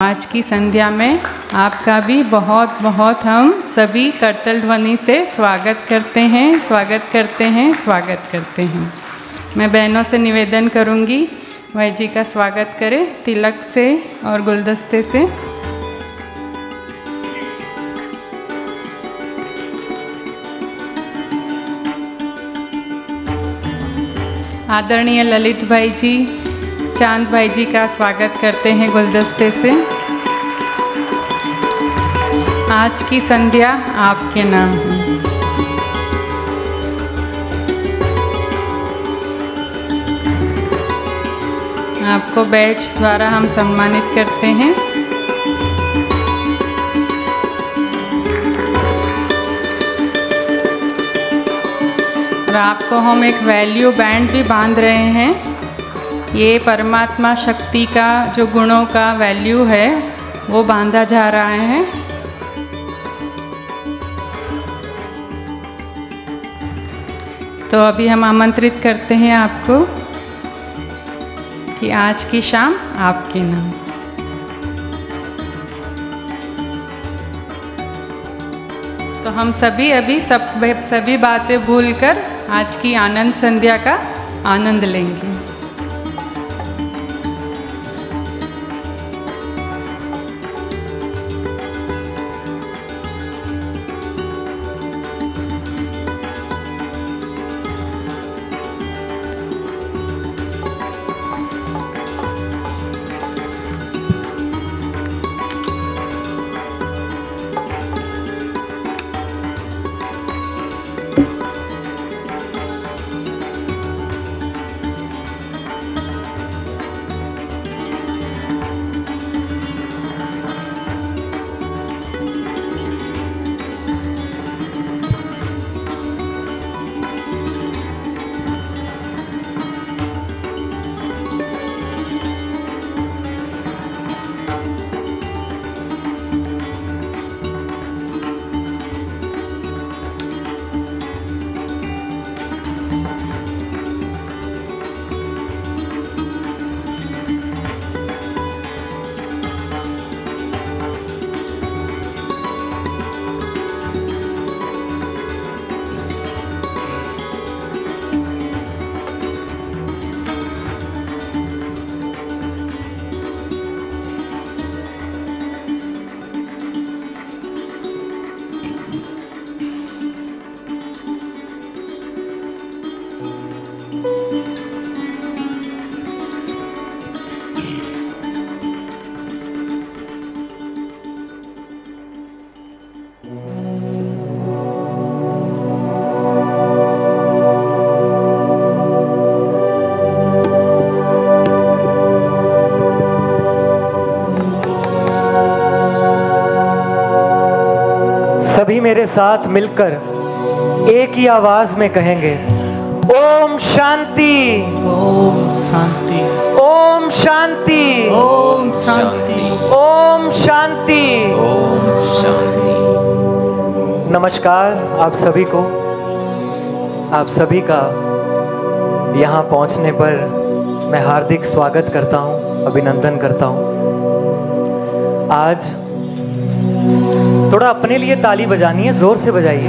आज की संध्या में आपका भी बहुत बहुत हम सभी करतल ध्वनि से स्वागत करते हैं, स्वागत करते हैं, स्वागत करते हैं। मैं बहनों से निवेदन करूंगी भाई जी का स्वागत करें तिलक से और गुलदस्ते से। आदरणीय ललित भाई जी, चांद भाई जी का स्वागत करते हैं गुलदस्ते से। आज की संध्या आपके नाम है। आपको बैच द्वारा हम सम्मानित करते हैं। और आपको हम एक वैल्यू बैंड भी बांध रहे हैं। ये परमात्मा शक्ति का जो गुणों का वैल्यू है वो बांधा जा रहा है। तो अभी हम आमंत्रित करते हैं आपको कि आज की शाम आपके नाम। तो हम सभी अभी सभी बातें भूलकर आज की आनंद संध्या का आनंद लेंगे। सभी मेरे साथ मिलकर एक ही आवाज में कहेंगे, ओम शांति, ओम शांति, ओम शांति, ओम शांति, ओम शांति, ओम शांति। नमस्कार आप सभी को। आप सभी का यहाँ पहुँचने पर मैं हार्दिक स्वागत करता हूँ, अभिनंदन करता हूँ। आज थोड़ा अपने लिए ताली बजानी है, जोर से बजाइए,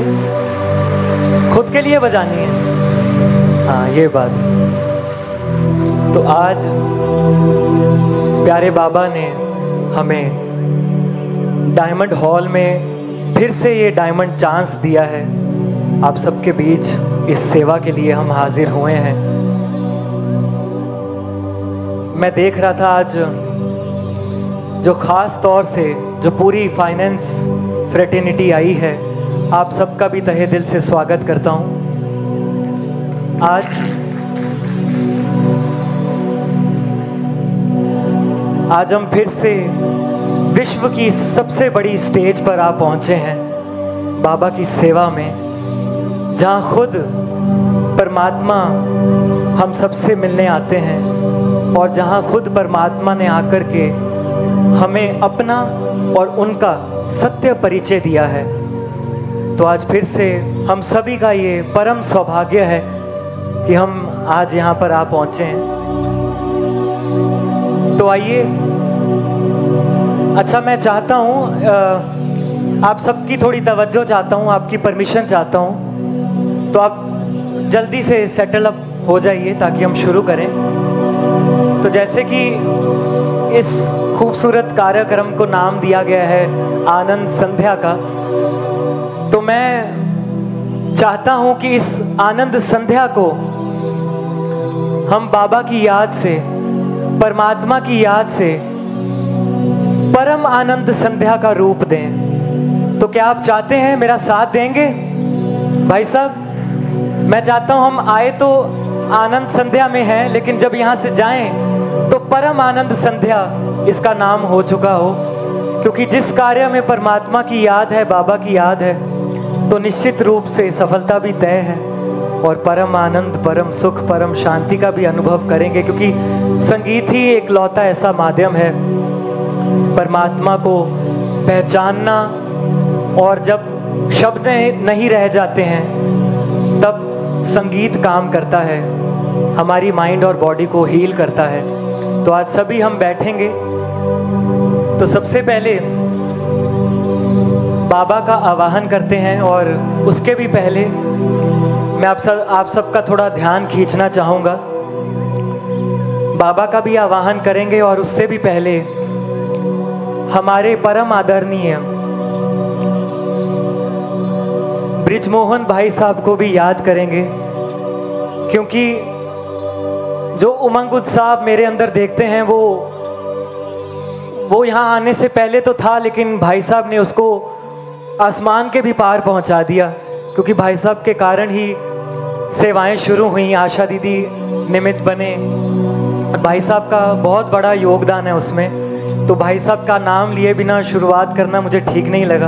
खुद के लिए बजानी है। हाँ, ये बात। तो आज प्यारे बाबा ने हमें डायमंड हॉल में फिर से ये डायमंड चांस दिया है। आप सबके बीच इस सेवा के लिए हम हाजिर हुए हैं। मैं देख रहा था आज जो ख़ास तौर से जो पूरी फाइनेंस फ्रेटर्निटी आई है, आप सबका भी तहे दिल से स्वागत करता हूँ। आज हम फिर से विश्व की सबसे बड़ी स्टेज पर आ पहुँचे हैं, बाबा की सेवा में, जहाँ खुद परमात्मा हम सबसे मिलने आते हैं और जहाँ खुद परमात्मा ने आकर के हमें अपना और उनका सत्य परिचय दिया है। तो आज फिर से हम सभी का ये परम सौभाग्य है कि हम आज यहाँ पर आ पहुँचे हैं। तो आइए अच्छा, मैं चाहता हूँ आप सबकी थोड़ी तवज्जो चाहता हूँ, आपकी परमिशन चाहता हूँ, तो आप जल्दी से सेटल अप हो जाइए ताकि हम शुरू करें। तो जैसे कि इस खूबसूरत कार्यक्रम को नाम दिया गया है आनंद संध्या का, तो मैं चाहता हूँ कि इस आनंद संध्या को हम बाबा की याद से, परमात्मा की याद से परम आनंद संध्या का रूप दें। तो क्या आप चाहते हैं, मेरा साथ देंगे भाई साहब? मैं चाहता हूं हम आए तो आनंद संध्या में हैं, लेकिन जब यहाँ से जाएं तो परम आनंद संध्या इसका नाम हो चुका हो, क्योंकि जिस कार्य में परमात्मा की याद है, बाबा की याद है, तो निश्चित रूप से सफलता भी तय है और परम आनंद, परम सुख, परम शांति का भी अनुभव करेंगे, क्योंकि संगीत ही एक लौता ऐसा माध्यम है परमात्मा को पहचानना। और जब शब्द नहीं रह जाते हैं तब संगीत काम करता है, हमारी माइंड और बॉडी को हील करता है। तो आज सभी हम बैठेंगे, तो सबसे पहले बाबा का आवाहन करते हैं, और उसके भी पहले मैं आप सबका थोड़ा ध्यान खींचना चाहूँगा। बाबा का भी आवाहन करेंगे और उससे भी पहले हमारे परम आदरणीय ब्रिजमोहन भाई साहब को भी याद करेंगे, क्योंकि जो उमंग उत्साह मेरे अंदर देखते हैं वो यहाँ आने से पहले तो था, लेकिन भाई साहब ने उसको आसमान के भी पार पहुँचा दिया, क्योंकि भाई साहब के कारण ही सेवाएं शुरू हुई। आशा दीदी निमित्त बने, भाई साहब का बहुत बड़ा योगदान है उसमें। तो भाई साहब का नाम लिए बिना शुरुआत करना मुझे ठीक नहीं लगा,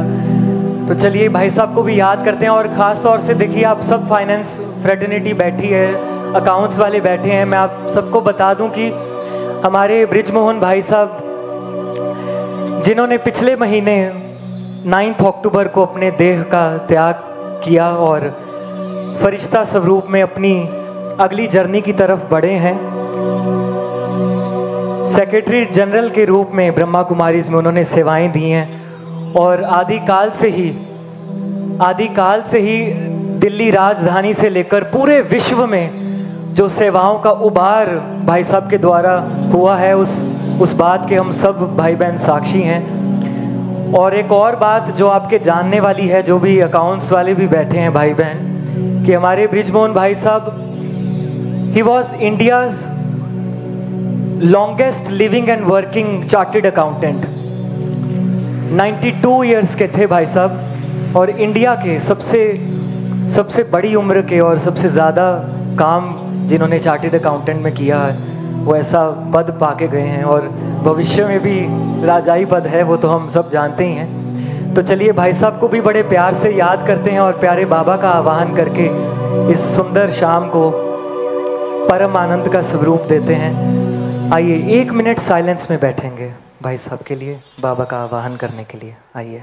तो चलिए भाई साहब को भी याद करते हैं। और ख़ास तौर से देखिए, आप सब फाइनेंस फ्रेटर्निटी बैठी है, अकाउंट्स वाले बैठे हैं। मैं आप सबको बता दूं कि हमारे ब्रिजमोहन भाई साहब, जिन्होंने पिछले महीने 9 अक्टूबर को अपने देह का त्याग किया और फरिश्ता स्वरूप में अपनी अगली जर्नी की तरफ बढ़े हैं। सेक्रेटरी जनरल के रूप में ब्रह्मा कुमारीज में उन्होंने सेवाएं दी हैं, और आदिकाल से ही दिल्ली राजधानी से लेकर पूरे विश्व में जो सेवाओं का उभार भाई साहब के द्वारा हुआ है, उस बात के हम सब भाई बहन साक्षी हैं। और एक और बात जो आपके जानने वाली है, जो भी अकाउंट्स वाले भी बैठे हैं भाई बहन, कि हमारे ब्रिजमोहन भाई साहब, he was India's longest living and working chartered accountant. 92 years के थे भाई साहब, और इंडिया के सबसे बड़ी उम्र के और सबसे ज़्यादा काम जिन्होंने चार्टेड अकाउंटेंट में किया है, वो ऐसा पद पाके गए हैं, और भविष्य में भी राजाई पद है, वो तो हम सब जानते ही हैं। तो चलिए भाई साहब को भी बड़े प्यार से याद करते हैं और प्यारे बाबा का आवाहन करके इस सुंदर शाम को परम आनंद का स्वरूप देते हैं। आइए 1 मिनट साइलेंस में बैठेंगे भाई साहब के लिए, बाबा का आवाहन करने के लिए। आइए।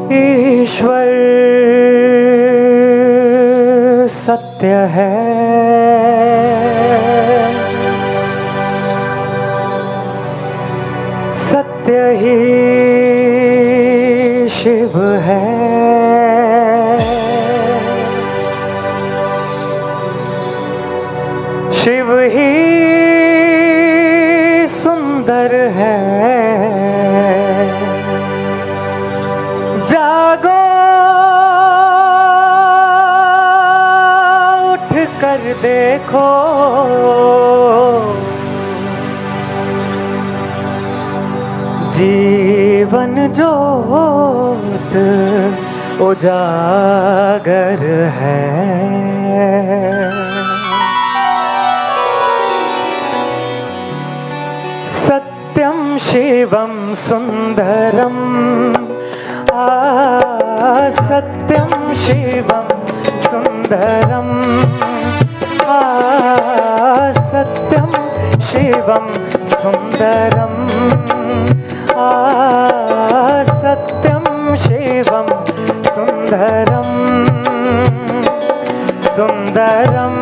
ईश्वर सत्य है, सत्य ही शिव है। शिव ही सुंदर है। जागो उठ कर देखो, जीवन ज्योत उजागर है, सत्यम शिवम सुंदरम, सत्यम शिवम सुंदरम, सत्यम शिवम सुंदरम, सत्यम शिवम सुंदरम, सुंदरम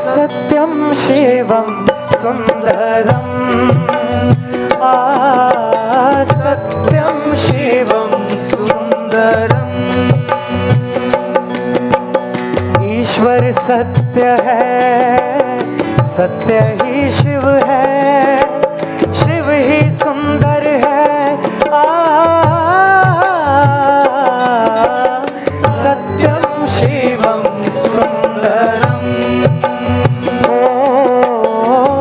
सत्यम शिवम सुंदरम, सत्यम शिवम सुंदरम। ईश्वर सत्य है, सत्य ही शिव है, शिव ही सुंदर है, सत्यम शिवम सुंदरम,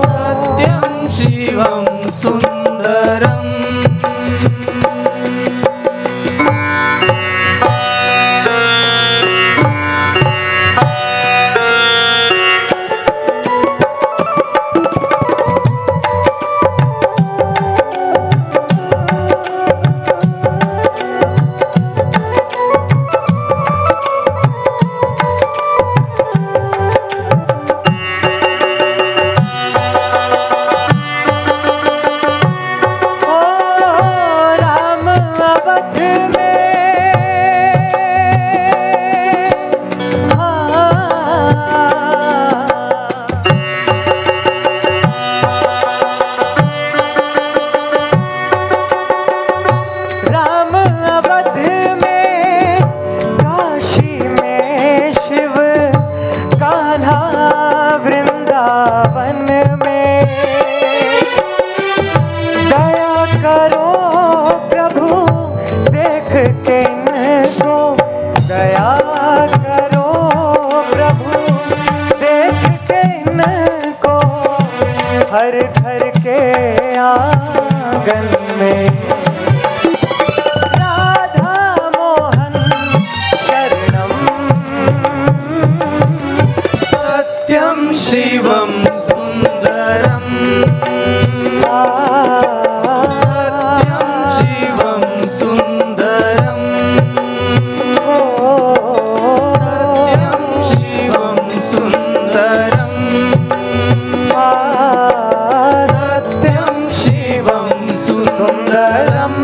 सत्यम शिवम सुंदरम। हर घर के आंगन में राधा मोहन शरणम, सत्यम शिवम सुंदरम, सत्यम शिवम सुंदरम, सत्यम शिवम सुंदरम, सत्यम शिवम सुंदरम।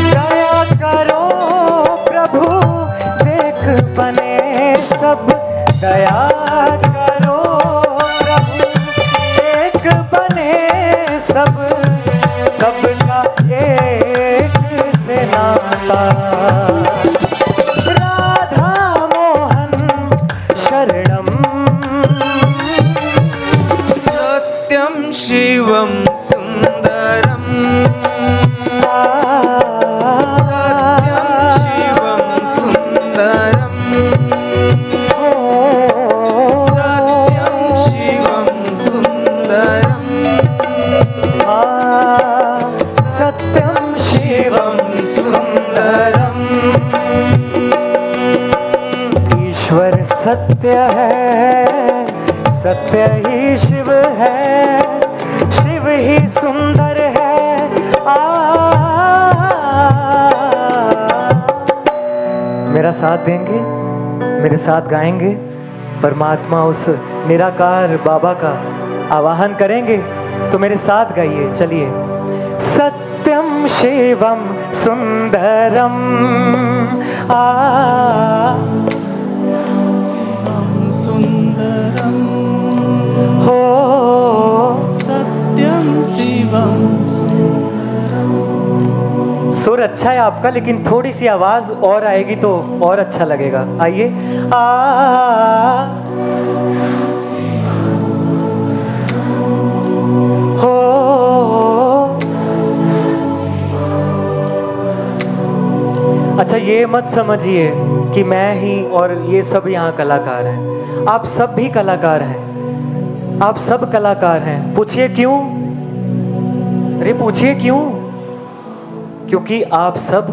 दया करो प्रभु, सत्य है, सत्य ही शिव है, शिव ही सुंदर है। मेरा साथ देंगे, मेरे साथ गाएंगे, परमात्मा उस निराकार बाबा का आवाहन करेंगे, तो मेरे साथ गाइए। चलिए। सत्यम शिवम सुंदरम सुंदरम हो, सत्यम शिवम। सुर अच्छा है आपका, लेकिन थोड़ी सी आवाज और आएगी तो और अच्छा लगेगा। आइए। हो, अच्छा ये मत समझिए कि मैं ही और ये सब यहाँ कलाकार हैं। आप सब भी कलाकार हैं, आप सब कलाकार हैं। पूछिए क्यों? अरे पूछिए क्यों? क्योंकि आप सब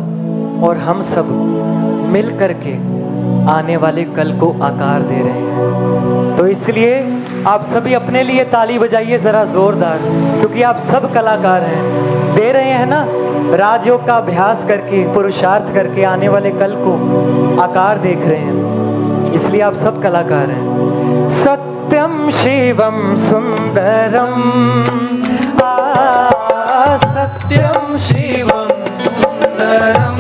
और हम सब मिल करके आने वाले कल को आकार दे रहे हैं। तो इसलिए आप सभी अपने लिए ताली बजाइए जरा जोरदार, क्योंकि आप सब कलाकार हैं। दे रहे हैं ना, राजयोग का अभ्यास करके, पुरुषार्थ करके आने वाले कल को आकार देख रहे हैं, इसलिए आप सब कलाकार हैं। सत्यम शिवम सुंदरम, सत्यम शिवम सुंदरम,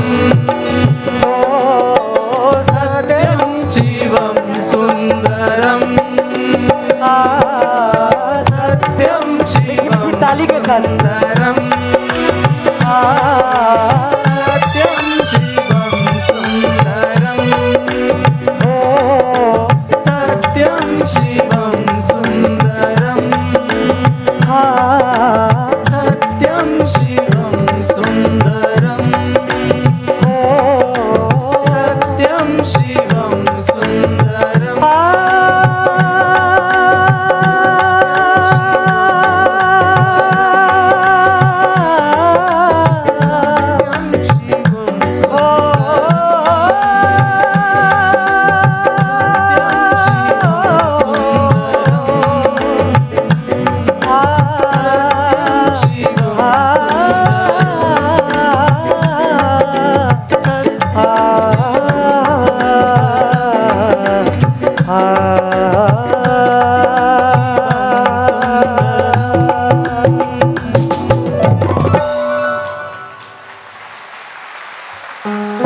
सत्यम शिवम सुंदरम, सत्यम शिवम ताली के साथ। सुंदरम, सत्यम शिवम सुंदरम, सत्यम शिवम सुंदरम, सत्यम शिवम सुंदरम, सत्यम शिवम सुंदरम।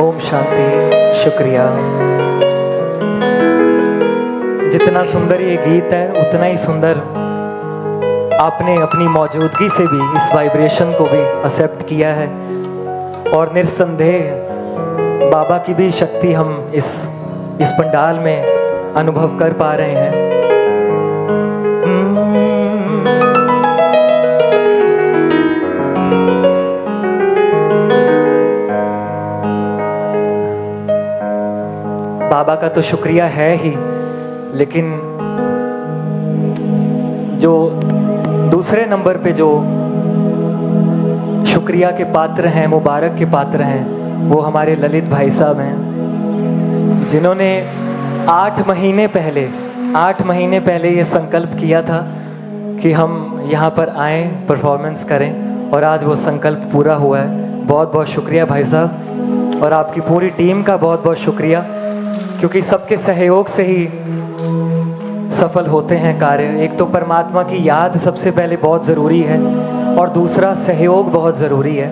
ओम शांति। शुक्रिया। जितना सुंदर ये गीत है, उतना ही सुंदर आपने अपनी मौजूदगी से भी इस वाइब्रेशन को भी एक्सेप्ट किया है, और निस्संदेह बाबा की भी शक्ति हम इस पंडाल में अनुभव कर पा रहे हैं। बाबा का तो शुक्रिया है ही, लेकिन जो दूसरे नंबर पे जो शुक्रिया के पात्र हैं, मुबारक के पात्र हैं, वो हमारे ललित भाई साहब हैं, जिन्होंने 8 महीने पहले ये संकल्प किया था कि हम यहाँ पर आएँ, परफॉर्मेंस करें, और आज वो संकल्प पूरा हुआ है। बहुत बहुत शुक्रिया भाई साहब, और आपकी पूरी टीम का बहुत बहुत शुक्रिया, क्योंकि सबके सहयोग से ही सफल होते हैं कार्य। एक तो परमात्मा की याद सबसे पहले बहुत ज़रूरी है, और दूसरा सहयोग बहुत ज़रूरी है।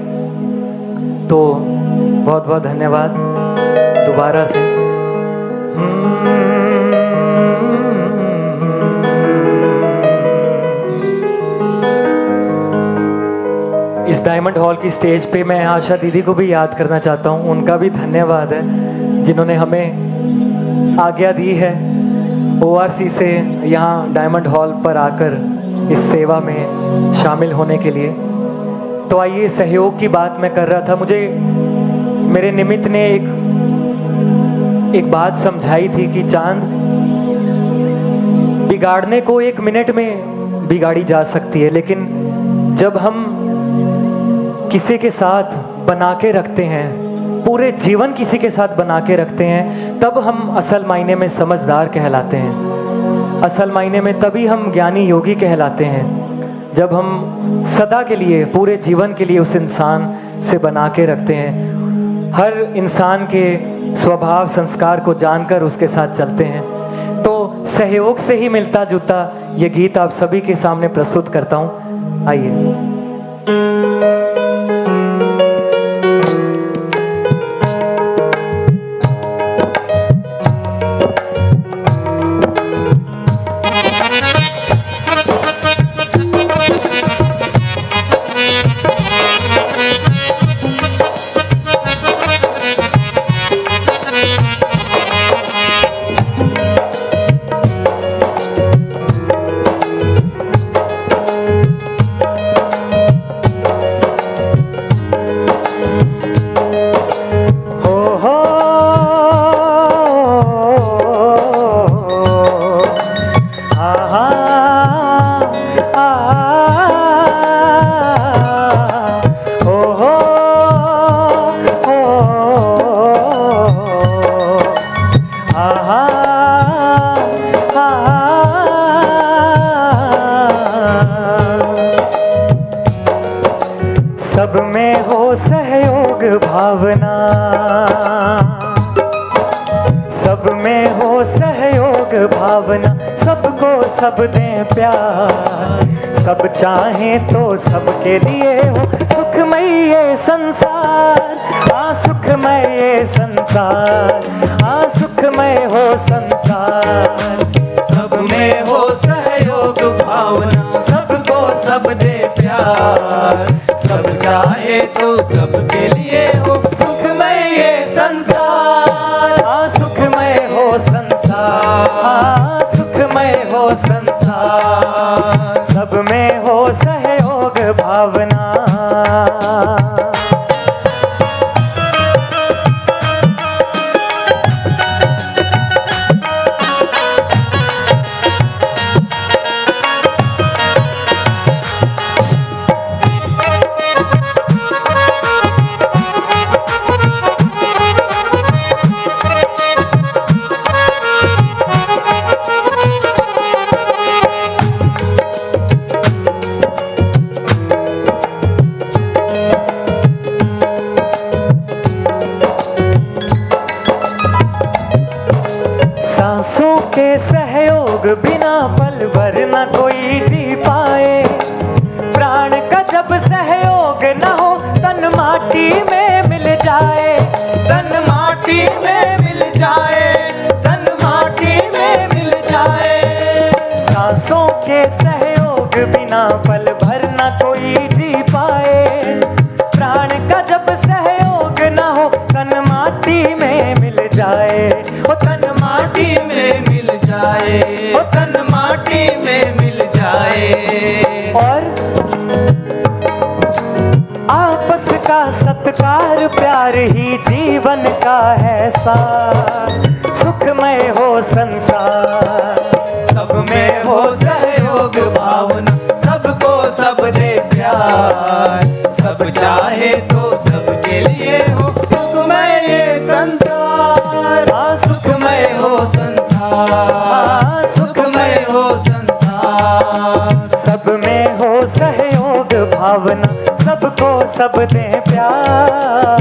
तो बहुत बहुत धन्यवाद दोबारा से। इस डायमंड हॉल की स्टेज पे मैं आशा दीदी को भी याद करना चाहता हूँ। उनका भी धन्यवाद है, जिन्होंने हमें आज्ञा दी है ORC से यहाँ डायमंड हॉल पर आकर इस सेवा में शामिल होने के लिए। तो आइए, सहयोग की बात मैं कर रहा था, मुझे मेरे निमित्त ने एक बात समझाई थी कि चांद बिगाड़ने को 1 मिनट में बिगाड़ी जा सकती है, लेकिन जब हम किसी के साथ बना के रखते हैं, पूरे जीवन किसी के साथ बना के रखते हैं, तब हम असल मायने में समझदार कहलाते हैं। असल मायने में तभी हम ज्ञानी योगी कहलाते हैं जब हम सदा के लिए, पूरे जीवन के लिए उस इंसान से बना के रखते हैं। हर इंसान के स्वभाव संस्कार को जानकर उसके साथ चलते हैं। तो सहयोग से ही मिलता जुलता ये गीत आप सभी के सामने प्रस्तुत करता हूँ। आइए। सब में हो सहयोग भावना, सब में हो सहयोग भावना, सबको सब दें प्यार, सब चाहें तो सबके लिए हो सुखमय ये संसार। हाँ सुखमय ये संसार, हाँ सुखमय हो संसार। सब में हो सहयोग भावना, सबको सब दे प्यार, सब चाहे तो सबके लिए हो सुखमय ये संसार। हाँ सुखमय हो संसार, हाँ सुखमय हो संसार। सब में हो सहयोग भावना। सांसों के सहयोग बिना पल भर न कोई जी पाए। प्राण का जब सहयोग न हो तन माटी में मिल जाए, तन माटी में मिल जाए, तन माटी में मिल जाए। सांसों के सहयोग बिना पल भर न कोई जी पाए। प्राण का जब सहयोग न हो तन माटी में मिल जाए, ओ तन माटी में मिल जाए, ओ तन माटी में मिल जाए। और आपस का सत्कार प्यार ही जीवन का है सार। सुखमय हो संसार, सब में हो सहयोग भावना, सबको सब दे प्यार, सब चाहे तो सबके लिए हो सुखमय ये संसार। हाँ सुखमय हो संसार, सुखमय हो संसार। सब में हो सहयोग भावना, सबको सब दें प्यार,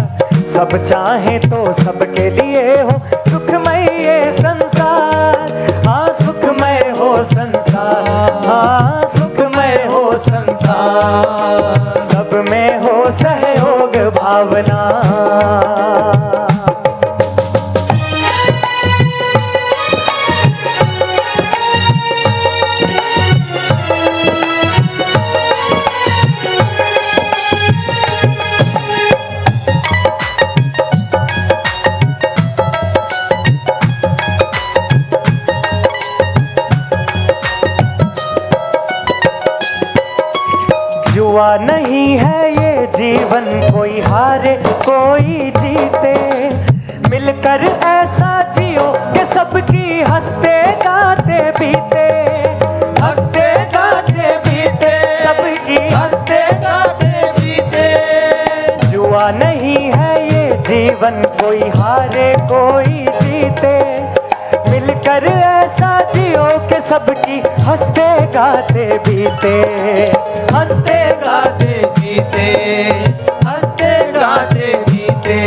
सब चाहें तो सबके लिए हो सुखमय ये संसार। हाँ सुखमय हो संसार, हाँ सुखमय हो संसार। सब में हो सहयोग भावना। जुआ नहीं है ये जीवन, कोई हारे कोई जीते। मिलकर ऐसा जियो कि सबकी हंसते गाते बीते, हंसते गाते बीते, सबकी हंसते गाते बीते। जुआ नहीं है ये जीवन, कोई हारे कोई जीते। बीते, हंसते गाते जीते, हंसते गाते जीते।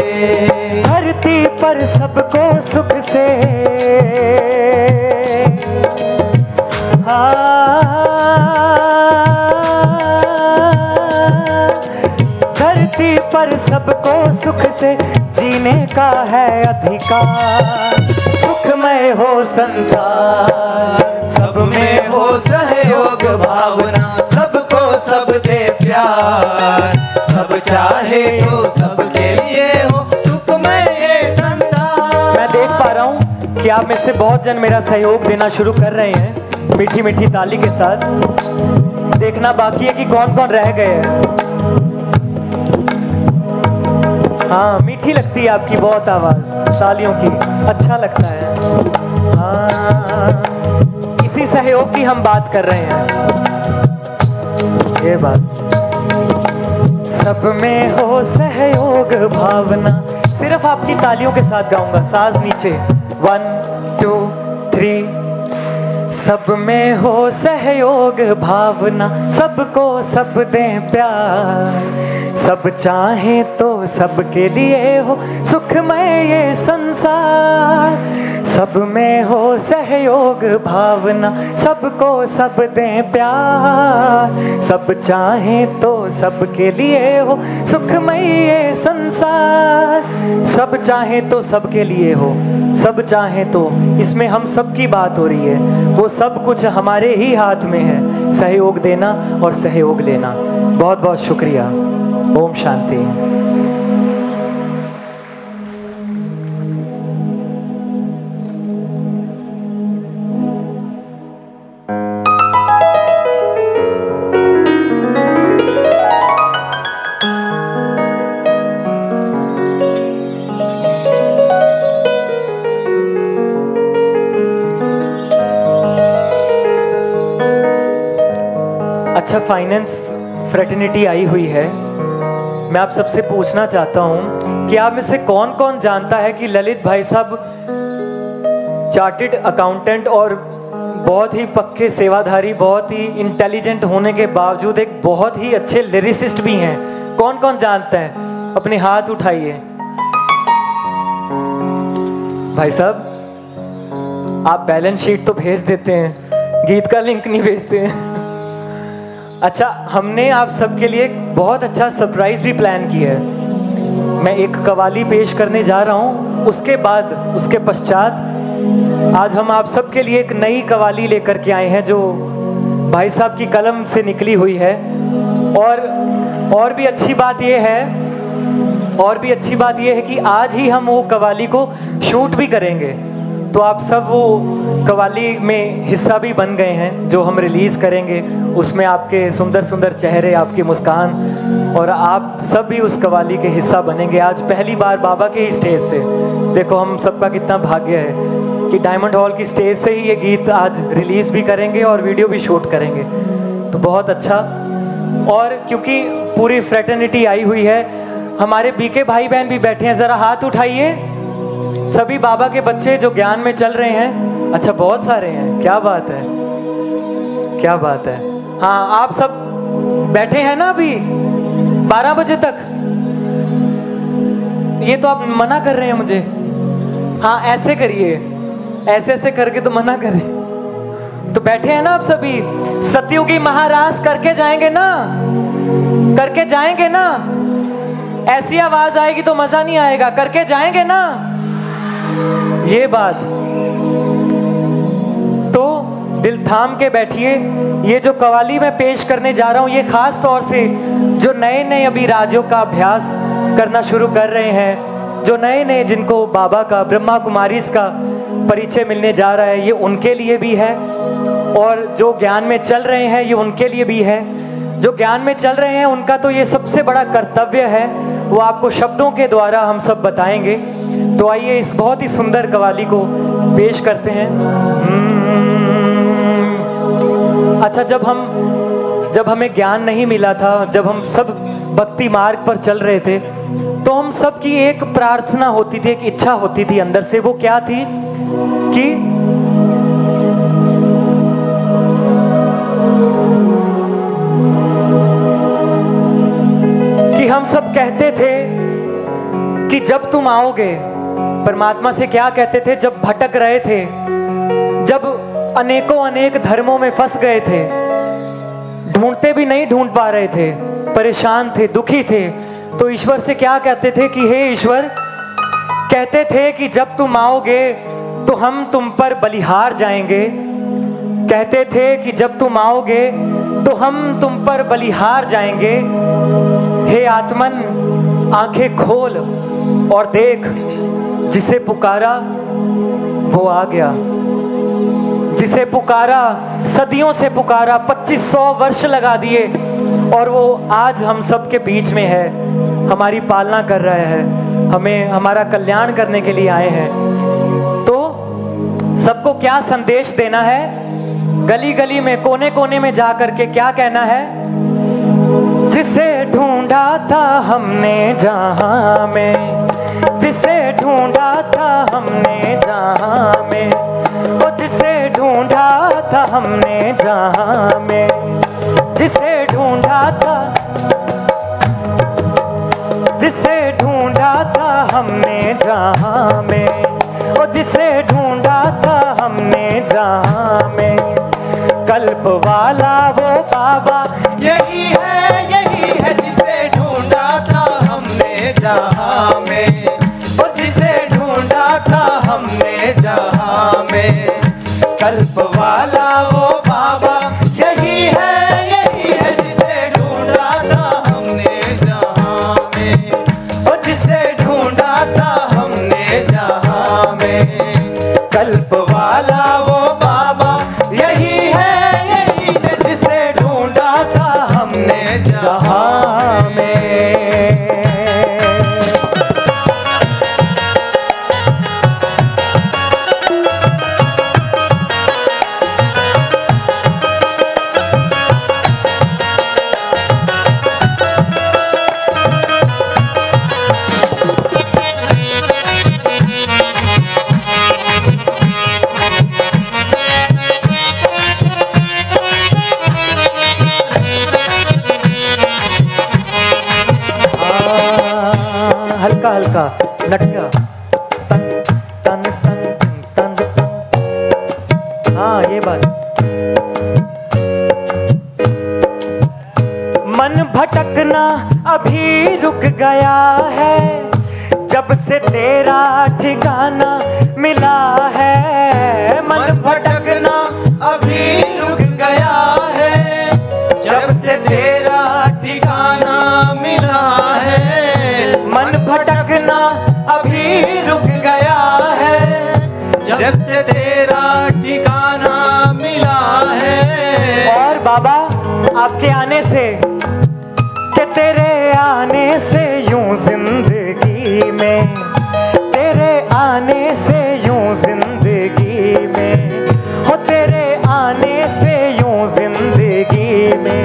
धरती पर सबको सुख से, धरती पर सबको सुख से जीने का है अधिकार। सुखमय हो संसार, सब में हो सहयोग भावना, सबको सब दे प्यार। सब चाहे तो सबके लिए हो सुखमय ये संसार। मैं देख पा रहा हूँ कि आप में से बहुत जन मेरा सहयोग देना शुरू कर रहे हैं मीठी मीठी ताली के साथ। देखना बाकी है कि कौन कौन रह गए हैं। हाँ, मीठी लगती है आपकी बहुत आवाज तालियों की, अच्छा लगता है। हाँ, इसी सहयोग की हम बात कर रहे हैं। ये बात, सब में हो सहयोग भावना। सिर्फ आपकी तालियों के साथ गाऊंगा, साज नीचे। 1 2 3। सब में हो सहयोग भावना, सबको सब दें प्यार। सब चाहें तो सबके लिए हो सुखमय ये संसार। सब में हो सहयोग भावना, सबको सब दें प्यार। सब चाहें तो सबके लिए हो सुखमय ये संसार। सब चाहें तो सबके लिए हो, सब चाहें तो, इसमें हम सब की बात हो रही है। वो सब कुछ हमारे ही हाथ में है, सहयोग देना और सहयोग लेना। बहुत बहुत शुक्रिया। ओम शांति। अच्छा, फाइनेंस फ्रेटर्निटी आई हुई है। मैं आप सबसे पूछना चाहता हूं कि आप में से कौन कौन जानता है कि ललित भाई साहब चार्टर्ड अकाउंटेंट और बहुत ही पक्के सेवाधारी, बहुत ही इंटेलिजेंट होने के बावजूद एक बहुत ही अच्छे लिरिसिस्ट भी हैं। कौन कौन जानता है? अपने हाथ उठाइए। भाई साहब, आप बैलेंस शीट तो भेज देते हैं, गीत का लिंक नहीं भेजते हैं। अच्छा, हमने आप सबके लिए एक बहुत अच्छा सरप्राइज भी प्लान किया है। मैं एक कवाली पेश करने जा रहा हूँ, उसके बाद, उसके पश्चात आज हम आप सबके लिए एक नई कवाली लेकर के आए हैं जो भाई साहब की कलम से निकली हुई है। और भी अच्छी बात ये है कि आज ही हम वो कवाली को शूट भी करेंगे। तो आप सब वो कवाली में हिस्सा भी बन गए हैं जो हम रिलीज़ करेंगे। उसमें आपके सुंदर सुंदर चेहरे, आपकी मुस्कान, और आप सब भी उस कवाली के हिस्सा बनेंगे। आज पहली बार बाबा के ही स्टेज से, देखो हम सबका कितना भाग्य है कि डायमंड हॉल की स्टेज से ही ये गीत आज रिलीज़ भी करेंगे और वीडियो भी शूट करेंगे। तो बहुत अच्छा। और क्योंकि पूरी फ्रेटर्निटी आई हुई है, हमारे बीके भाई बहन भी बैठे हैं, ज़रा हाथ उठाइए। सभी बाबा के बच्चे जो ज्ञान में चल रहे हैं। अच्छा, बहुत सारे हैं, क्या बात है, क्या बात है। हाँ, आप सब बैठे हैं ना अभी 12 बजे तक? ये तो आप मना कर रहे हैं मुझे। हाँ, ऐसे करिए, ऐसे ऐसे करके तो मना करें। तो बैठे हैं ना आप सभी? सतयुगी महाराज करके जाएंगे ना, करके जाएंगे ना? ऐसी आवाज आएगी तो मजा नहीं आएगा, करके जाएंगे ना? ये बात तो दिल थाम के बैठिए। ये जो कवाली मैं पेश करने जा रहा हूँ, ये खास तौर से जो नए नए अभी राजयोग का अभ्यास करना शुरू कर रहे हैं, जो नए नए जिनको बाबा का, ब्रह्मा कुमारीज का परिचय मिलने जा रहा है, ये उनके लिए भी है। और जो ज्ञान में चल रहे हैं, ये उनके लिए भी है। जो ज्ञान में चल रहे हैं, उनका तो ये सबसे बड़ा कर्तव्य है, वो आपको शब्दों के द्वारा हम सब बताएंगे। तो आइए इस बहुत ही सुंदर कवाली को पेश करते हैं। अच्छा, जब हमें ज्ञान नहीं मिला था, जब हम सब भक्ति मार्ग पर चल रहे थे, तो हम सब की एक प्रार्थना होती थी, एक इच्छा होती थी अंदर से। वो क्या थी कि हम सब कहते थे कि जब तुम आओगे, परमात्मा से क्या कहते थे जब भटक रहे थे, जब अनेकों अनेक धर्मों में फंस गए थे, ढूंढते भी नहीं ढूंढ पा रहे थे, परेशान थे, दुखी थे, तो ईश्वर से क्या कहते थे कि हे ईश्वर, कहते थे कि जब तुम आओगे तो हम तुम पर बलिहार जाएंगे। कहते थे कि जब तुम आओगे तो हम तुम पर बलिहार जाएंगे। हे आत्मन, आंखें खोल और देख, जिसे पुकारा वो आ गया, जिसे पुकारा, सदियों से पुकारा, 2500 वर्ष लगा दिए और वो आज हम सब के बीच में है, हमारी पालना कर रहा है, हमें हमारा कल्याण करने के लिए आए हैं। तो सबको क्या संदेश देना है? गली गली में, कोने कोने में जा करके क्या कहना है? जिसे ढूंढा था हमने जहां में, जिसे ढूंढा था हमने जहां में, ओ जिसे ढूंढा था हमने जहां में, जिसे ढूंढा था, जिसे ढूंढा था हमने जहां में, ओ जिसे ढूंढा था हमने जहां में, कल्प वाला वो बाबा यही है जिसे ढूंढा था हमने जहां में, और जिसे ढूंढा था हमने जहां में, कल्प वाला वो बाबा यही है जिसे ढूंढा था हमने जहां में, और जिसे ढूंढा था हमने जहां में, कल्प वाला वो बाबा यही है जिसे ढूंढा था हमने जहां में। हल्का हल्का लटका, तन तन तन तन तन, हाँ ये बात। मन भटकना अभी रुक गया है, जब से तेरा ठिकाना मिला है। मन भटकना अभी रुक गया है, जब से तेरा ठिकाना मिला है। मन भटकना अभी रुक गया है, जब से तेरा ठिकाना मिला है। और बाबा आपके आने से, कि तेरे आने से यूं जिंदगी में, तेरे आने से यूं जिंदगी में, हो तेरे आने से यूं जिंदगी में,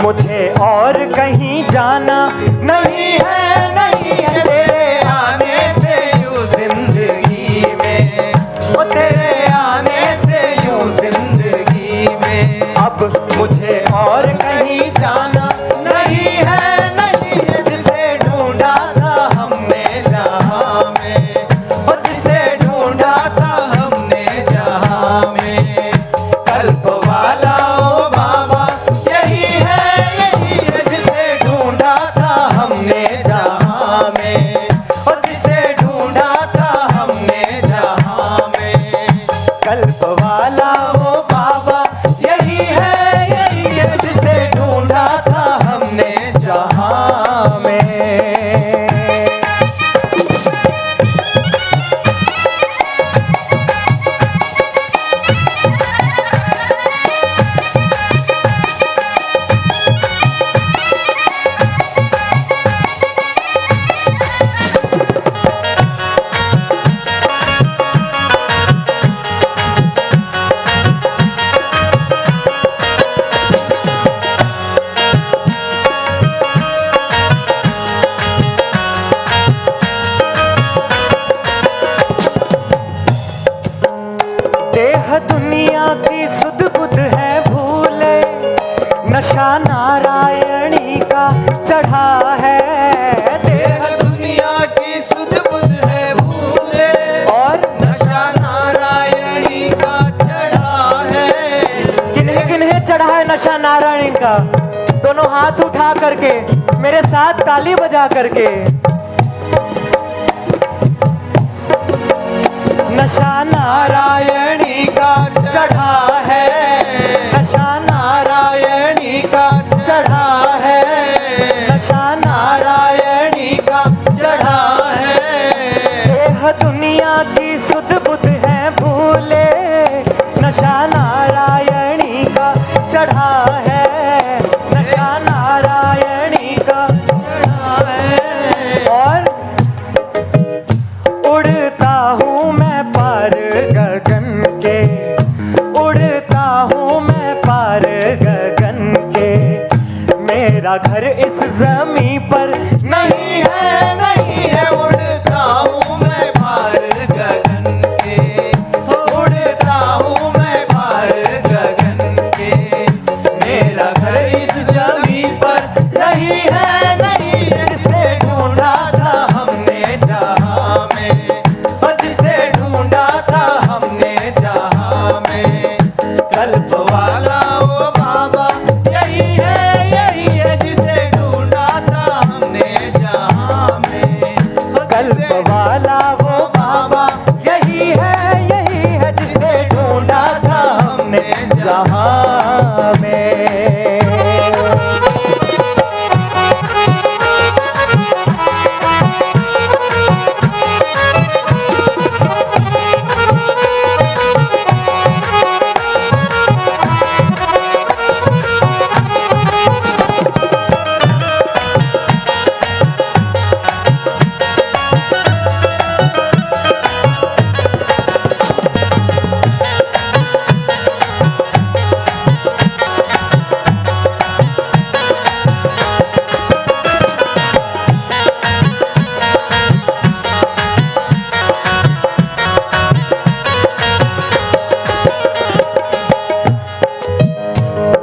मुझे और कहीं जाना नहीं है, नहीं है। तेरे आने से यूं जिंदगी में, ओ तेरे आने से यूं जिंदगी में, अब मुझे और कहीं जाना नहीं है, नहीं है। जिसे ढूंढा था हमने जहां में, ओ जिसे ढूंढा था हमने जहां में, कल्प वाला ओ बाबा यही है जिसे ढूंढा था हमने जहां में, और जिसे ढूंढा था हमने जहां में, कल्प वाला ओ बाबा यही है जिसे ढूंढा था हमने जहां में। देह दुनिया की सुध बुध है भूले, नशा नारायणी का चढ़ा है। नशा नारायण का। दोनों हाथ उठा करके मेरे साथ ताली बजा करके। नशा नारायणी का चढ़ा है, नशा नारायणी का चढ़ा है, नशा नारायणी का चढ़ा है। देह दुनिया की सुध बुध है भूले, नशा नारायणी का चढ़ा है, नशा नारायणी का चढ़ा है। और उड़ता हूँ मैं पार गगन के, उड़ता हूँ मैं पार गगन के। मेरा घर इस जमीन पर नहीं है, नहीं है, उड़ता हूँ मैं पार गगन के, उड़ता हूँ मैं पार गगन के। मेरा घर इस जमीन पर नहीं है, नहीं है, जिसे ढूंढा था हमने जहाँ में, जिसे ढूंढा था हमने जहाँ में। कल्प वाला वो बाबा यही है, जिसे ढूंढा था हमने जहाँ में। कल्प वाला वो बाबा यही है, जिसे ढूंढा था हमने जहां में।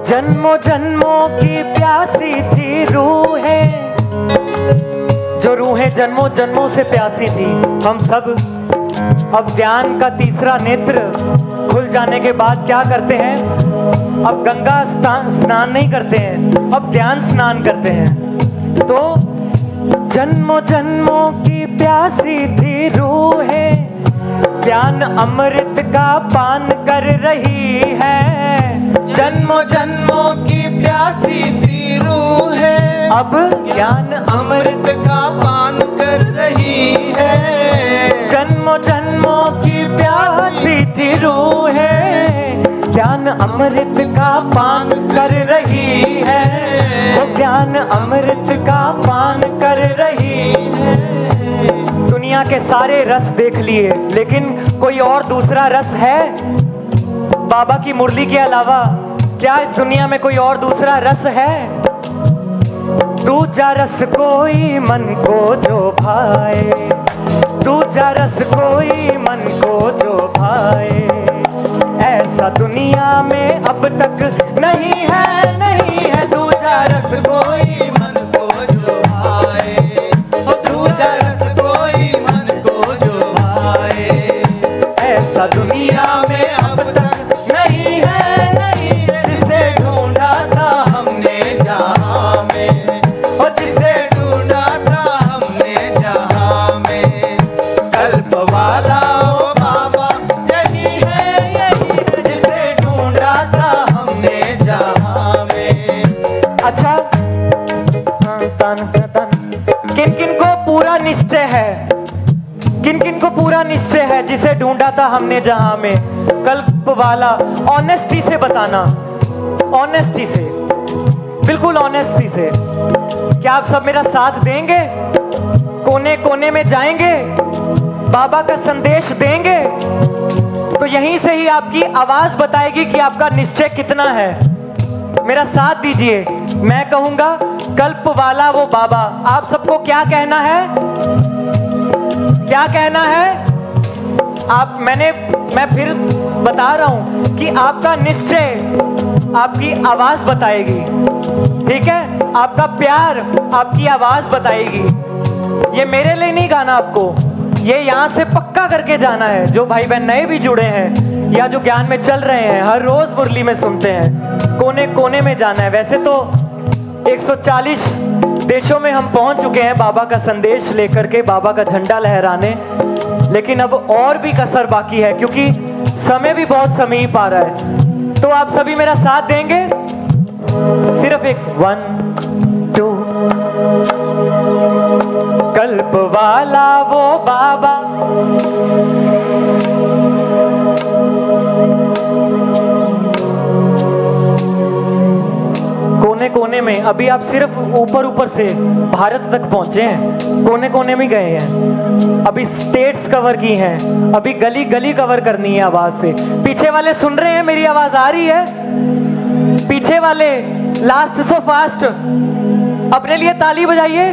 जन्मों जन्मों की प्यासी थी रूहें, जो रूहें जन्मों जन्मों से प्यासी थी हम सब। अब ज्ञान का तीसरा नेत्र खुल जाने के बाद क्या करते हैं? अब गंगा स्नान नहीं करते हैं, अब ज्ञान स्नान करते हैं। तो जन्मों जन्मों की प्यासी थी रूहें, ज्ञान अमृत का पान कर रही है। जन्मों जन्मों की प्यासी थी रूहें, अब ज्ञान अमृत का पान कर रही है। जन्मों जन्मों की प्यासी थी रूहें, ज्ञान अमृत का पान कर रही है। वो ज्ञान अमृत का पान कर रही है। दुनिया के सारे रस देख लिए, लेकिन कोई और दूसरा रस है बाबा की मुरली के अलावा? क्या इस दुनिया में कोई और दूसरा रस है? दूजा रस कोई मन को जो भाए, दूजा रस कोई मन को जो भाए, ऐसा दुनिया में अब तक नहीं है, नहीं है। दूजा रस कोई मन को जो भाए, दूजा रस कोई मन को जो भाए, ऐसा दुनिया में अब तक नहीं है, नहीं है, जिसे ढूंढा था हमने जहाँ में, और जिसे ढूंढा था हमने जहाँ में। कल्प वाला ओ बाबा यही है, जिसे ढूंढा था हमने जहाँ में। अच्छा, किन किन को पूरा निश्चय है, किन किन को पूरा निश्चय है जिसे ढूंढा था हमने जहां में? कल्प वाला ऑनेस्टी से बताना, ऑनेस्टी से, बिल्कुल ऑनेस्टी से। क्या आप सब मेरा साथ देंगे? कोने कोने में जाएंगे, बाबा का संदेश देंगे, तो यहीं से ही आपकी आवाज बताएगी कि आपका निश्चय कितना है। मेरा साथ दीजिए, मैं कहूंगा कल्प वाला वो बाबा। आप सबको क्या कहना है? क्या कहना है? मैं फिर बता रहा हूं कि आपका निश्चय आपकी आवाज बताएगी, ठीक है? आपका प्यार आपकी आवाज बताएगी। ये मेरे लिए नहीं गाना आपको, ये यहाँ से पक्का करके जाना है। जो भाई बहन नए भी जुड़े हैं या जो ज्ञान में चल रहे हैं, हर रोज मुरली में सुनते हैं, कोने कोने में जाना है। वैसे तो 140 देशों में हम पहुंच चुके हैं बाबा का संदेश लेकर के, बाबा का झंडा लहराने, लेकिन अब और भी कसर बाकी है क्योंकि समय भी बहुत समीप आ रहा है। तो आप सभी मेरा साथ देंगे? सिर्फ एक 1 2। कल्प वाला वो बाबा, कोने कोने में। अभी आप सिर्फ ऊपर ऊपर से भारत तक पहुंचे हैं, कोने कोने में गए हैं, अभी स्टेट्स कवर की हैं, अभी गली गली कवर करनी है आवाज से। पीछे वाले सुन रहे हैं, मेरी आवाज आ रही है? पीछे वाले लास्ट सो फास्ट अपने लिए ताली बजाइए।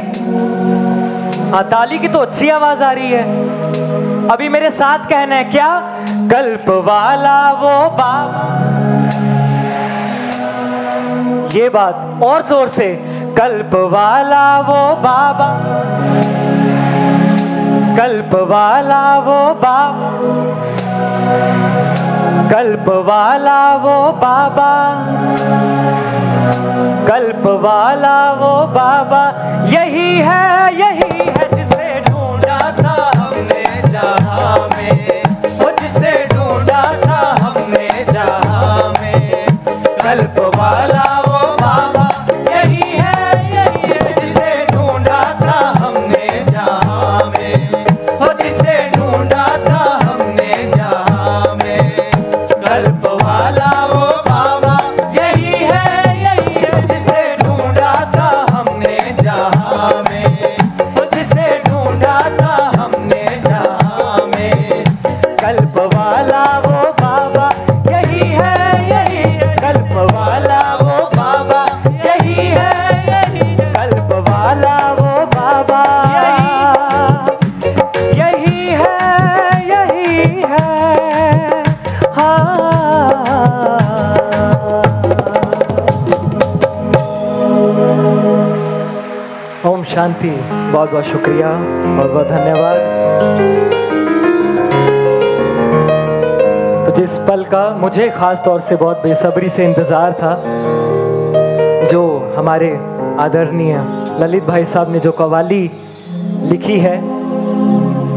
हाँ, ताली की तो अच्छी आवाज आ रही है। अभी मेरे साथ कहना है क्या? कल्प वाला वो बाबा, ये बात और जोर से। कल्प वाला वो बाबा, कल्प वाला वो बाबा, कल्प वाला वो बाबा, कल्प वाला वो बाबा। यही है जिसे ढूंढा था हमने जहां में, वो जिसे ढूंढा था हमने जहां में। कल्प वाला वो बाबा, यही है जिसे ढूंढा था हमने जहां में, वो जिसे ढूंढा था हमने जहां में। कल्प वाला वो बाबा, यही है जिसे ढूंढा था हमने जहां में, वो जिसे ढूंढा था हमने जहां में। कल्प वाला वो बाबा, यही है कल्प वाला वो बाबा, यही है कल्प वाला वो बाबा, यही है हाँ। ओम शांति। बहुत बहुत शुक्रिया, बहुत बहुत धन्यवाद। तो जिस पल का मुझे खास तौर से बहुत बेसब्री से इंतज़ार था, जो हमारे आदरणीय ललित भाई साहब ने जो कव्वाली लिखी है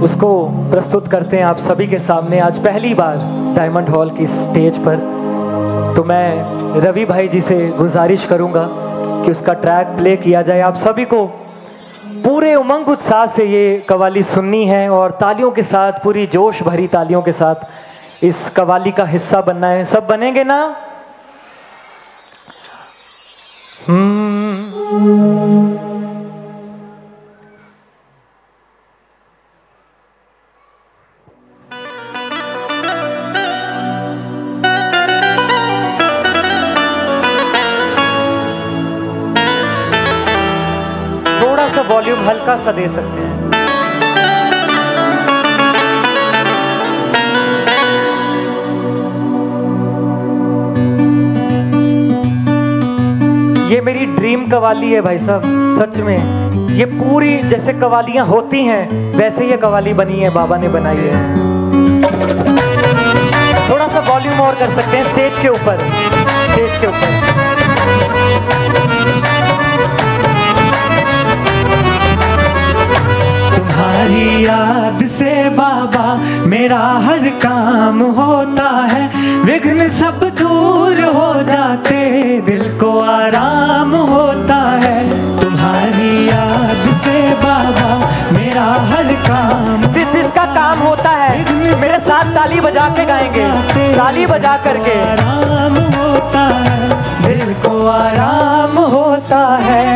उसको प्रस्तुत करते हैं आप सभी के सामने आज पहली बार डायमंड हॉल की स्टेज पर। तो मैं रवि भाई जी से गुजारिश करूंगा कि उसका ट्रैक प्ले किया जाए। आप सभी को पूरे उमंग उत्साह से ये कव्वाली सुननी है और तालियों के साथ, पूरी जोश भरी तालियों के साथ इस कव्वाली का हिस्सा बनना है। सब बनेंगे ना? थोड़ा सा वॉल्यूम हल्का सा दे सकते हैं। ये मेरी ड्रीम कव्वाली है भाई साहब, सच में। ये पूरी जैसे कव्वालियाँ होती हैं वैसे ये कव्वाली बनी है, बाबा ने बनाई है। थोड़ा सा वॉल्यूम और कर सकते हैं स्टेज के ऊपर, स्टेज के ऊपर। तुम्हारी याद से बाबा मेरा हर काम होता है, विघ्न सब दूर हो जाते, दिल को आराम होता है। तुम्हारी याद से बाबा मेरा हर काम, जिसका काम होता है मेरे साथ ताली बजा के गाएंगे, ताली बजा करके। आराम होता है, दिल को आराम होता है।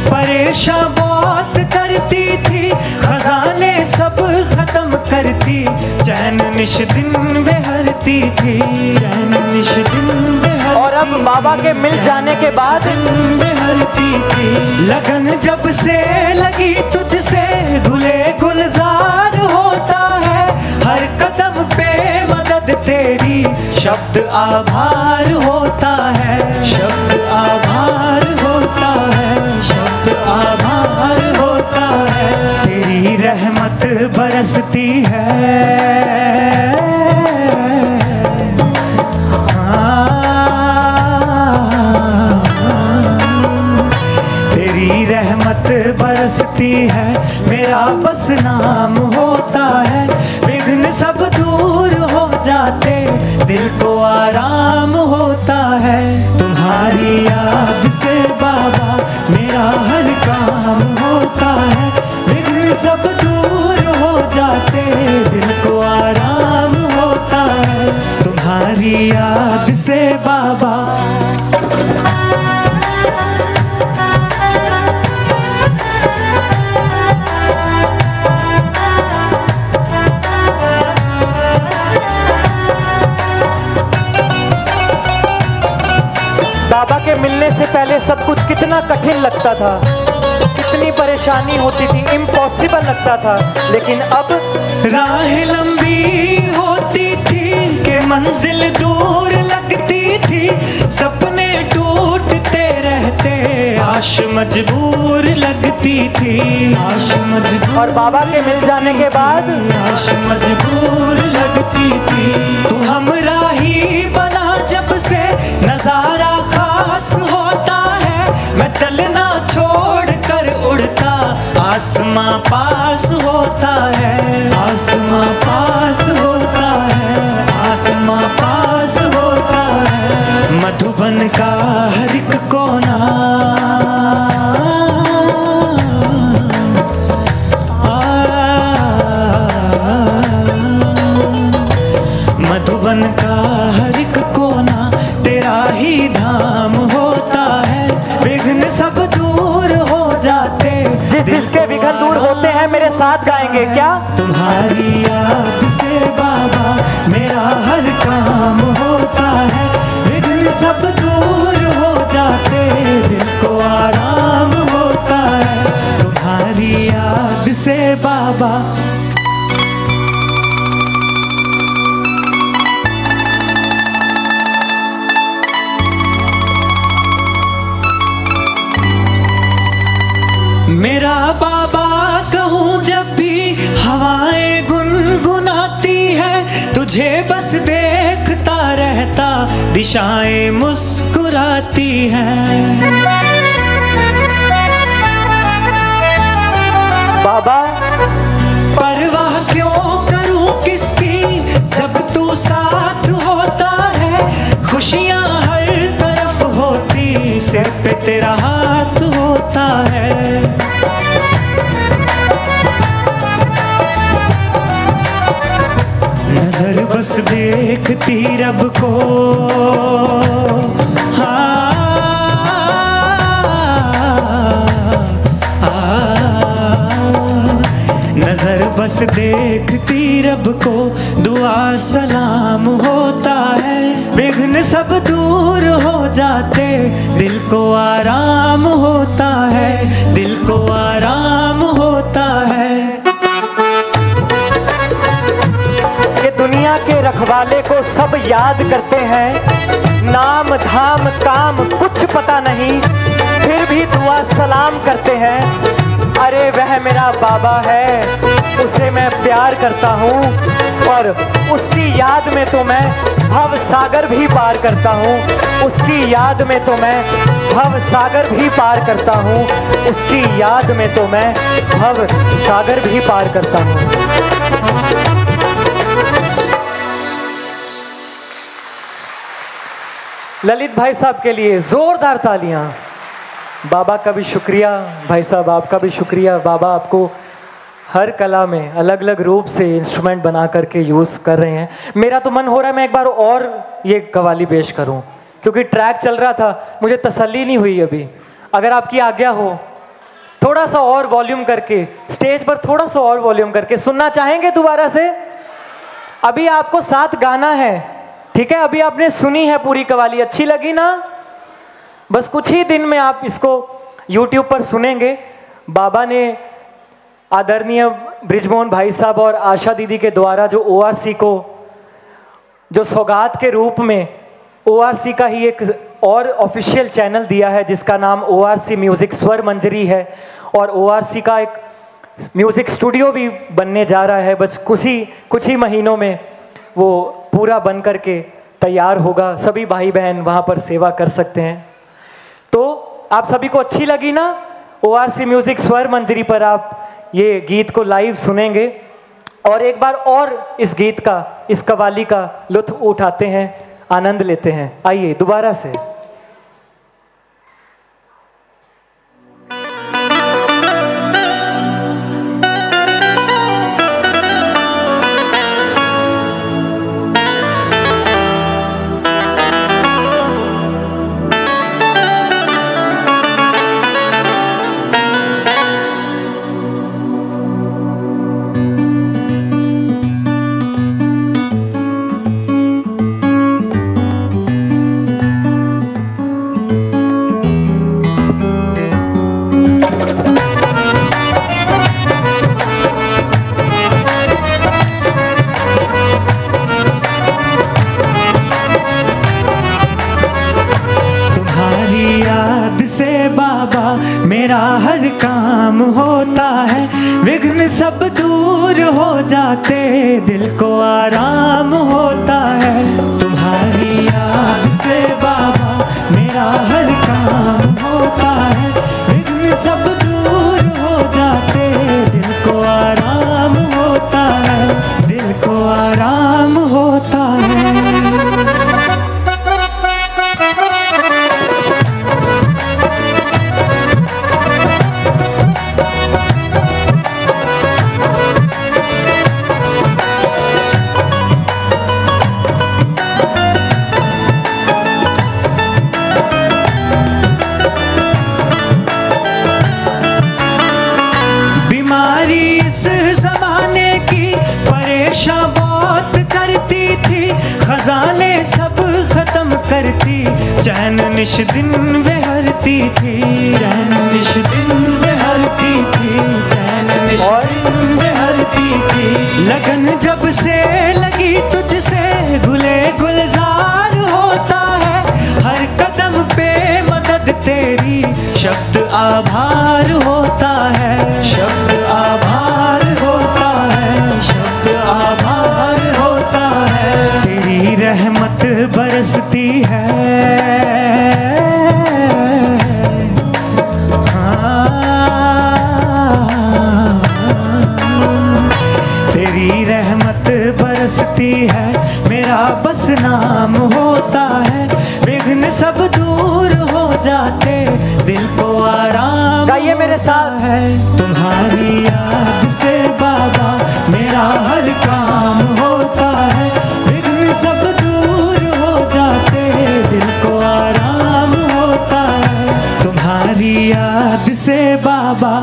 परेशान बहुत करती थी, खजाने सब खत्म करती, चैन निश दिन बहरती बहती थी, रैन निश दिन बेहरती, और अब बाबा के मिल जाने के बाद बेहरती थी। लगन जब से लगी तुझसे गुले गुलजार होता है, हर कदम पे मदद तेरी शब्द आभार होता है, शब्द आभार होता है, शब्द आभार होता है। तेरी रहमत बरसती है, तेरी रहमत बरसती है, मेरा बस नाम होता है। विघ्न सब दूर हो जाते, दिल को आराम होता है। तुम्हारी याद से बाबा मेरा हर काम होता है। विघ्न सब दूर हो जाते, दिल को आराम होता है। तुम्हारी याद से बाबा। बाबा के मिलने से पहले सब कुछ कितना कठिन लगता था, कितनी परेशानी होती थी, इम्पॉसिबल लगता था। लेकिन अब राह लंबी होती थी कि मंजिल दूर लगती थी, सपने टूटते रहते, आश मजबूर लगती थी, आश मजबूर। और बाबा के मिल जाने के बाद आश मजबूर लगती थी। तू हमरा ही बना जब से नजारा खास होता है। मैं चलना छोड़ कर उड़ता, आसमां पास होता है, आसमां पास होता है, आसमां पास होता है। मधुबन का हर एक कोना मधुबन का हर एक कोना तेरा ही धाम होता है। विघ्न सब दूर हो जाते, जिसके विघ्न दूर होते हैं मेरे साथ गाएंगे क्या? तुम्हारी याद से बाबा मेरा हर काम होता है। विघ्न सब दूर हो जाते, दिल को आराम होता है। तुम्हारी याद से बाबा। मेरा बाबा कहूँ जब भी हवाएं गुनगुनाती है, तुझे बस देखता रहता दिशाएं मुस्कुराती हैं। बाबा परवाह क्यों करूं किसकी जब तू साथ होता है। खुशियां हर तरफ होती, सिर पे तेरा हाथ होता है। नजर बस देखती रब को, नजर बस देखती रब को, दुआ सलाम होता है। विघ्न सब दूर हो जाते, दिल को आराम होता है, दिल को आराम होता है। ये दुनिया के रखवाले को सब याद करते हैं, नाम धाम काम कुछ पता नहीं, फिर भी दुआ सलाम करते हैं। अरे वह मेरा बाबा है, उसे मैं प्यार करता हूँ, और उसकी याद में तो मैं भव सागर भी पार करता हूँ। उसकी याद में तो मैं भव सागर भी पार करता हूँ। उसकी याद में तो मैं भव सागर भी पार करता हूँ। ललित भाई साहब के लिए जोरदार तालियां। बाबा का भी शुक्रिया, भाई साहब आपका भी शुक्रिया। बाबा आपको हर कला में अलग अलग रूप से इंस्ट्रूमेंट बना करके यूज़ कर रहे हैं। मेरा तो मन हो रहा है मैं एक बार और ये कव्वाली पेश करूं, क्योंकि ट्रैक चल रहा था, मुझे तसल्ली नहीं हुई अभी। अगर आपकी आज्ञा हो, थोड़ा सा और वॉल्यूम करके, स्टेज पर थोड़ा सा और वॉल्यूम करके सुनना चाहेंगे दोबारा से? अभी आपको साथ गाना है, ठीक है, अभी आपने सुनी है पूरी कवाली, अच्छी लगी ना? बस कुछ ही दिन में आप इसको YouTube पर सुनेंगे। बाबा ने आदरणीय ब्रिजमोहन भाई साहब और आशा दीदी के द्वारा जो ORC को जो सौगात के रूप में ORC का ही एक और ऑफिशियल चैनल दिया है जिसका नाम ORC म्यूज़िक स्वर मंजरी है, और ORC का एक म्यूज़िक स्टूडियो भी बनने जा रहा है। बस कुछ ही महीनों में वो पूरा बन करके तैयार होगा। सभी भाई बहन वहाँ पर सेवा कर सकते हैं। तो आप सभी को अच्छी लगी ना? ORC म्यूज़िक स्वर मंजरी पर आप ये गीत को लाइव सुनेंगे और एक बार और इस गीत का, इस कवाली का लुत्फ उठाते हैं, आनंद लेते हैं। आइए दोबारा से। मेरा हर काम होता है, विघ्न सब दूर हो जाते, दिल को आराम होता है। तुम्हारी याद से बाबा मेरा हर काम होता है, विघ्न सब दूर हो जाते, दिल को आराम होता है, दिल को आराम होता है। बहुत करती थी, खजाने सब खत्म करती, चैन निश दिन बेहरती थी, चैन निश दिन बेहरती थी, चैन निश दिन बेहरती थी। लगन जब से लगी तुझसे गुले गुलजार होता है, हर कदम पे मदद तेरी, शब्द आभार होता है, शब्द आभार होता है, शब्द आभार होता है। तेरी रहमत बरसती है, तेरी रहमत बरसती है, मेरा बस नाम होता है, विघ्न सब दूर हो जाते, दिल को आराम गाइए मेरे साथ है। तुम्हारी याद से बाबा मेरा हर काम होता है, विघ्न सब दूर हो जाते, दिल को आराम होता है। तुम्हारी याद से बाबा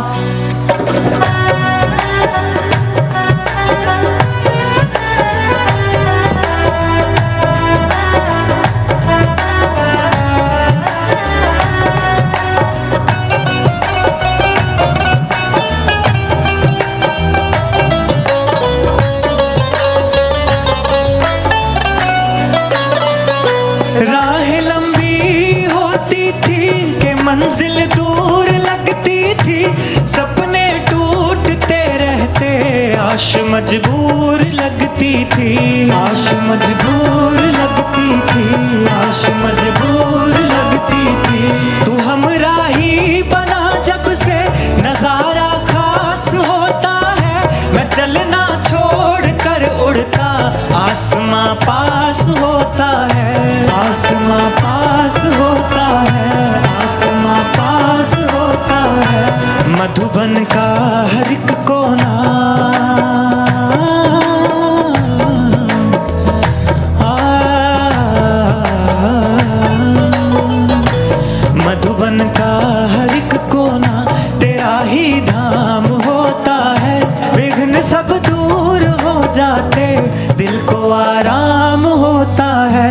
मंजिल दूर लगती थी, सपने टूटते रहते, आश मजबूर लगती थी, आश मजबूर लगती थी, आश मजबूर लगती थी। तू हमराही बना जब से नजारा खास होता है, मैं चलना छोड़ कर उड़ता, आसमां पास होता है, आसमां पास होता है, आसमां पास होता है। मधुबन का हर एक कोना मधुबन का हर एक कोना तेरा ही धाम होता है, विघ्न सब दूर हो जाते, दिल को आराम होता है।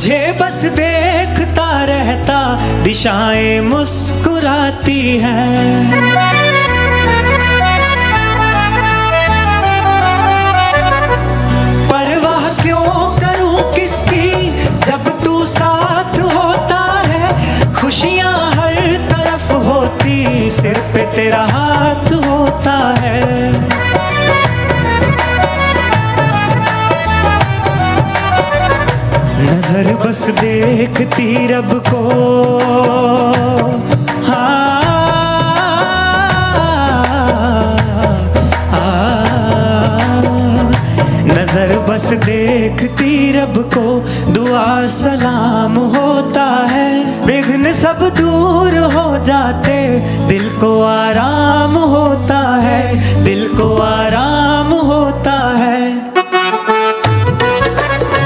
तुझे बस देखता रहता, दिशाएं मुस्कुराती हैं। परवाह क्यों करूं किसकी, जब तू साथ होता है। खुशियां हर तरफ होती, सिर पे तेरा हाथ होता है। नजर बस देखती रब को, नजर बस देखती रब को, दुआ सलाम होता है। विघ्न सब दूर हो जाते, दिल को आराम होता है, दिल को आराम होता है।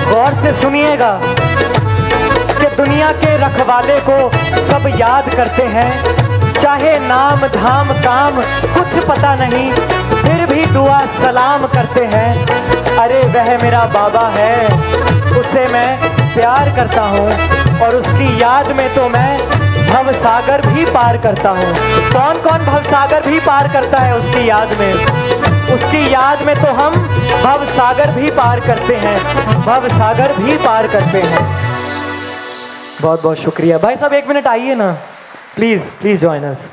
गौर से सुनिएगा कि दुनिया के रखवाले को सब याद करते हैं, चाहे नाम धाम काम कुछ पता नहीं, फिर भी दुआ सलाम करते हैं। अरे वह मेरा बाबा है, उसे मैं प्यार करता हूँ, और उसकी याद में तो मैं भवसागर भी पार करता हूँ। कौन कौन भवसागर भी पार करता है उसकी याद में? उसकी याद में तो हम भवसागर भी पार करते हैं, भवसागर भी पार करते हैं। बहुत बहुत शुक्रिया भाई साहब, 1 मिनट आइए ना प्लीज, प्लीज जॉइन अस।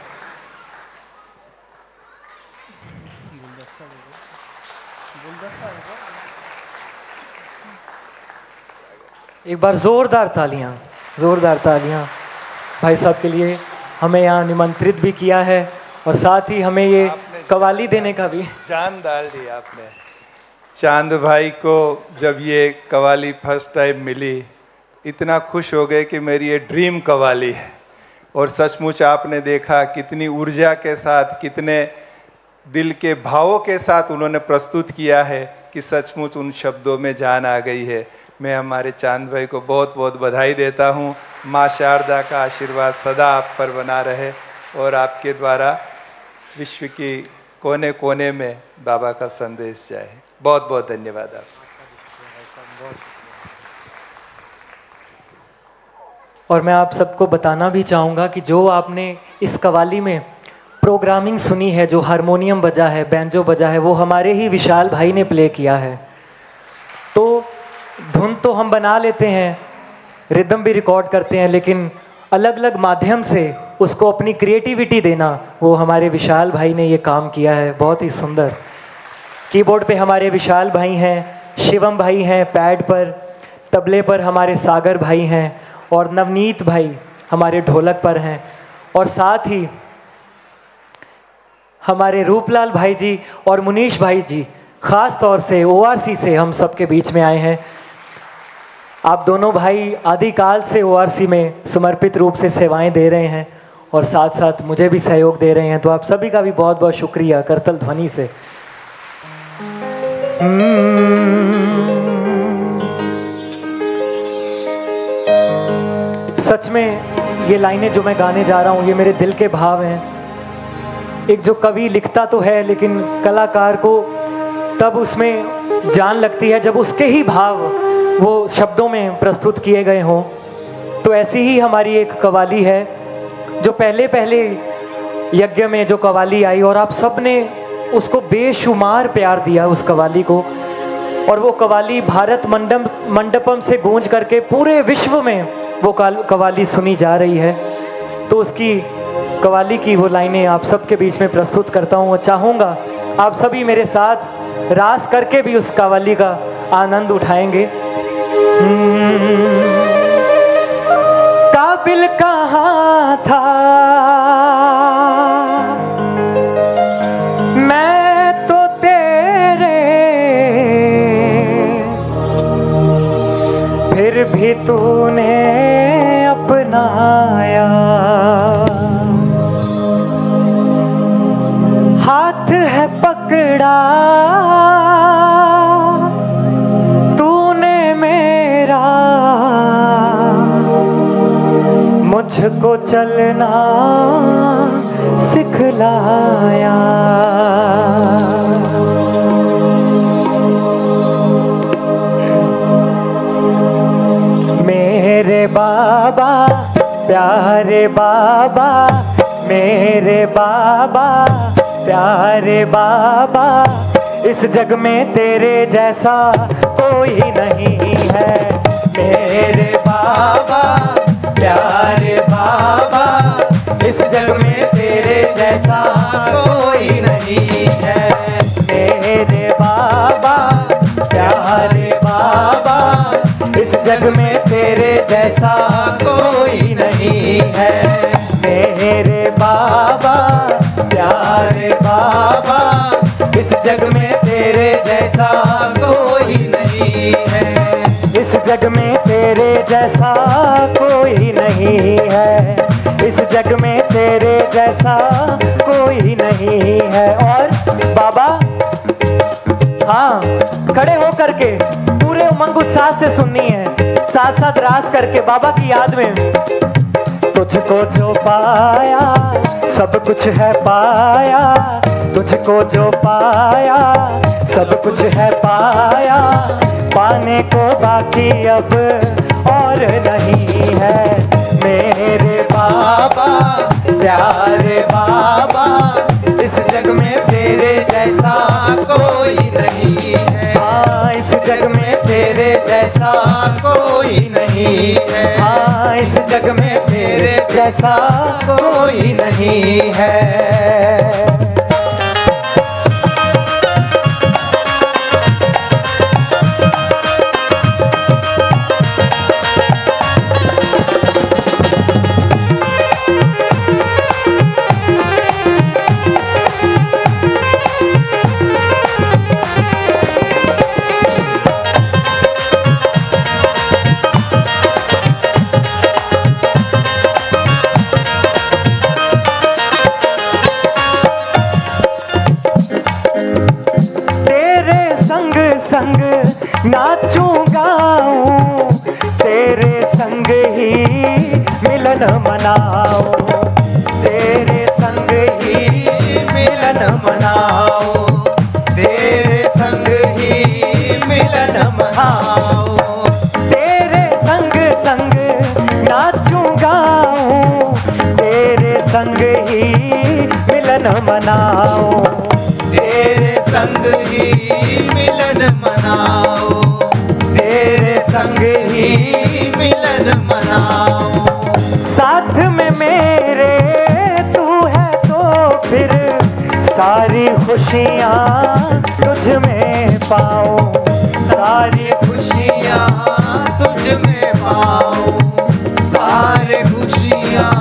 एक बार जोरदार तालियां, जोरदार तालियां भाई साहब के लिए। हमें यहाँ निमंत्रित भी किया है और साथ ही हमें ये कवाली देने का भी। चांद डाल दी आपने। चांद भाई को जब ये कवाली फर्स्ट टाइम मिली, इतना खुश हो गए कि मेरी ये ड्रीम कवाली है। और सचमुच आपने देखा कितनी ऊर्जा के साथ, कितने दिल के भावों के साथ उन्होंने प्रस्तुत किया है कि सचमुच उन शब्दों में जान आ गई है। मैं हमारे चांद भाई को बहुत बहुत बधाई देता हूँ। माँ शारदा का आशीर्वाद सदा आप पर बना रहे और आपके द्वारा विश्व की कोने कोने में बाबा का संदेश जाए। बहुत बहुत धन्यवाद आप। और मैं आप सबको बताना भी चाहूँगा कि जो आपने इस कवाली में प्रोग्रामिंग सुनी है, जो हारमोनियम बजा है, बैंजो बजा है, वो हमारे ही विशाल भाई ने प्ले किया है। तो धुन तो हम बना लेते हैं, रिदम भी रिकॉर्ड करते हैं, लेकिन अलग अलग माध्यम से उसको अपनी क्रिएटिविटी देना, वो हमारे विशाल भाई ने ये काम किया है। बहुत ही सुंदर। कीबोर्ड पे हमारे विशाल भाई हैं, शिवम भाई हैं, पैड पर, तबले पर हमारे सागर भाई हैं, और नवनीत भाई हमारे ढोलक पर हैं, और साथ ही हमारे रूपलाल भाई जी और मुनीश भाई जी ख़ास तौर से ORC से हम सबके बीच में आए हैं। आप दोनों भाई आदिकाल से ORC में समर्पित रूप से सेवाएं दे रहे हैं और साथ साथ मुझे भी सहयोग दे रहे हैं, तो आप सभी का भी बहुत बहुत शुक्रिया करतल ध्वनि से। सच में ये लाइनें जो मैं गाने जा रहा हूँ, ये मेरे दिल के भाव हैं। एक जो कवि लिखता तो है, लेकिन कलाकार को तब उसमें जान लगती है जब उसके ही भाव वो शब्दों में प्रस्तुत किए गए हों। तो ऐसी ही हमारी एक कवाली है जो पहले पहले यज्ञ में जो कवाली आई, और आप सब ने उसको बेशुमार प्यार दिया उस कवाली को, और वो कवाली भारत मंडपम से गूंज करके पूरे विश्व में वो कवाली सुनी जा रही है। तो उसकी कवाली की वो लाइनें आप सबके बीच में प्रस्तुत करता हूँ, और चाहूँगा आप सभी मेरे साथ रास करके भी उस कवाली का आनंद उठाएंगे। काबिल कहाँ था मैं तो तेरे, फिर भी तूने अपनाया। हाथ है पकड़ा तूने मेरा, मुझको चलना सिखलाया। बाबा प्यारे बाबा, मेरे बाबा प्यारे बाबा, इस जग में तेरे जैसा कोई नहीं है। मेरे बाबा प्यारे बाबा, इस जग में तेरे जैसा कोई नहीं है। मेरे बाबा प्यारे बाबा, इस जग में तेरे जैसा कोई नहीं है। मेरे बाबा प्यारे बाबा, इस जग में तेरे जैसा कोई नहीं है। इस जग में तेरे जैसा कोई नहीं है। इस जग में तेरे जैसा कोई नहीं है। और बाबा, हाँ, खड़े हो करके पूरे उमंग उत्साह से सुननी है, साथ साथ रास करके बाबा की याद में। तुझको जो पाया सब कुछ है पाया, तुझको जो पाया सब कुछ है पाया, पाने को बाकी अब और नहीं है। मेरे बाबा प्यारे बाबा, इस जग में तेरे जैसा कोई नहीं है। हाँ, इस जग में तेरे जैसा कोई नहीं है। हाँ, इस जग में तेरे जैसा कोई नहीं है। संग नाचूं गाऊं, तेरे संग ही मिलन मनाऊं, तेरे संग ही मिलन मनाओ, तेरे संग ही मिलन मनाओ। तेरे संग संग नाचूं गाऊं, तेरे संग ही मिलन मनाऊं, तेरे संग ही मिलन मनाओ, तेरे संग ही मिलन मनाओ। साथ में मेरे तू है तो फिर सारी खुशियाँ तुझ में पाऊँ, सारी खुशियाँ तुझ में पाऊँ, सारी खुशियाँ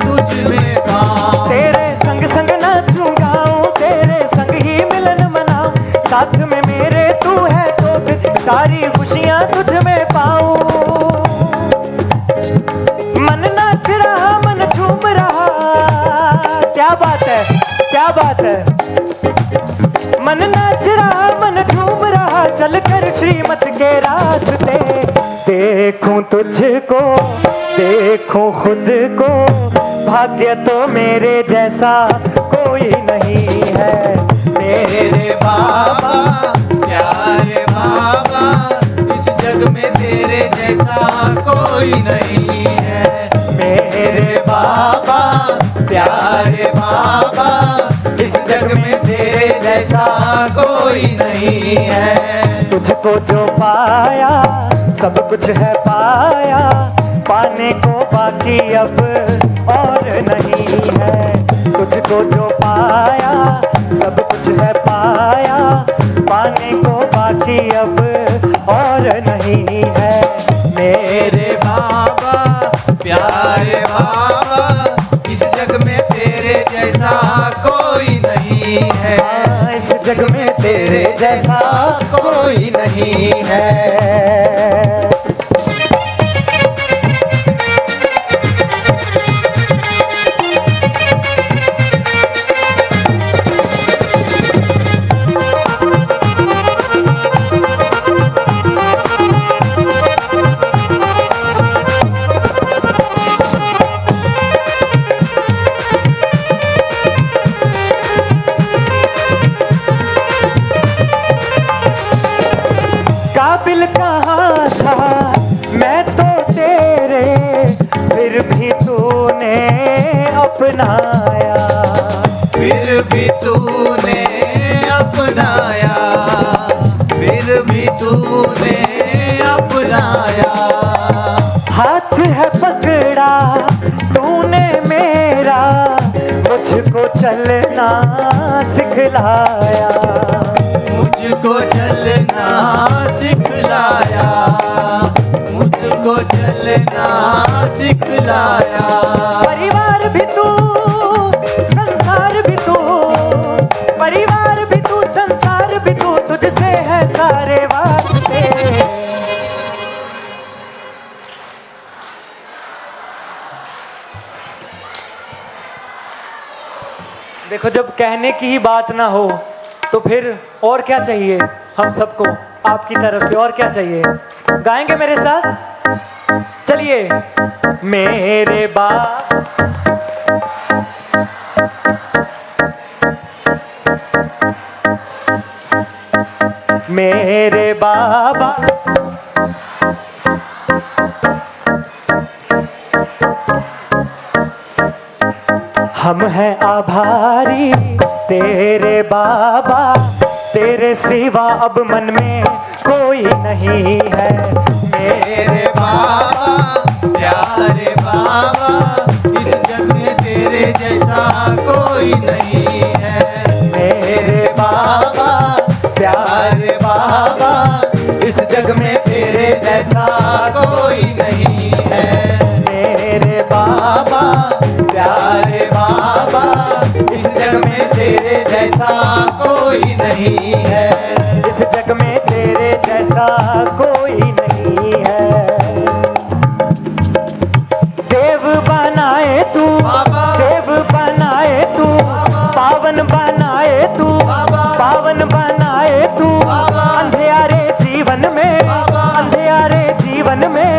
तुझ में पाऊँ। तेरे संग संग नाचूं गाऊं, तेरे संग ही मिलन मनाऊं, साथ में मेरे तू है तो फिर सारी खुशियाँ तुझ में पाऊँ। मन नाच रहा मन झूम रहा, क्या बात है, क्या बात है। मन नाच रहा मन झूम रहा, चलकर श्रीमत के रास्ते। देखूं तुझको देखूं खुद को, भाग्य तो मेरे जैसा कोई नहीं है। मेरे बाबा प्यारे बाबा, इस जग में तेरे जैसा कोई नहीं है। मेरे बाबा प्यारे बाबा, इस जग में तेरे जैसा कोई नहीं है। तुझको जो पाया सब कुछ है पाया, पाने को बाकी अब और नहीं है। तुझको जो पाया सब कुछ है पाया, पाने को बाकी अब और नहीं है। मेरे बाबा प्यारे बाबा, इस जग में तेरे जैसा कोई नहीं है। इस जग में तेरे जैसा कोई नहीं है। काबिल का अपनाया, फिर भी तूने अपनाया, फिर भी तूने अपनाया। हाथ है पकड़ा तूने मेरा, मुझको चलना सिखलाया, मुझको चलना सिखलाया, मुझको चलना सिखलाया। परिवार भी तू संसार भी तू, परिवार भी तू संसार भी तू, तुझसे है सारे वास्ते। देखो, जब कहने की ही बात ना हो तो फिर और क्या चाहिए हम सबको आपकी तरफ से, और क्या चाहिए? गाएंगे मेरे साथ? चलिए। मेरे बाप मेरे बाबा, हम हैं आभारी तेरे बाबा, तेरे सिवा अब मन में कोई नहीं है। मेरे बाबा प्यारे बाबा, इस जग में तेरे जैसा कोई नहीं है। मेरे बाबा प्यारे बाबा, इस जग में तेरे जैसा कोई नहीं है। मेरे बाबा प्यारे बाबा, इस जग में तेरे जैसा कोई नहीं है। इस जग में तेरे जैसा कोई नहीं है। देव बनाए तू बाबा, देव बनाए तू, पावन बनाए तू, पावन बनाए तू। अंधेरे जीवन में, अंधेरे जीवन में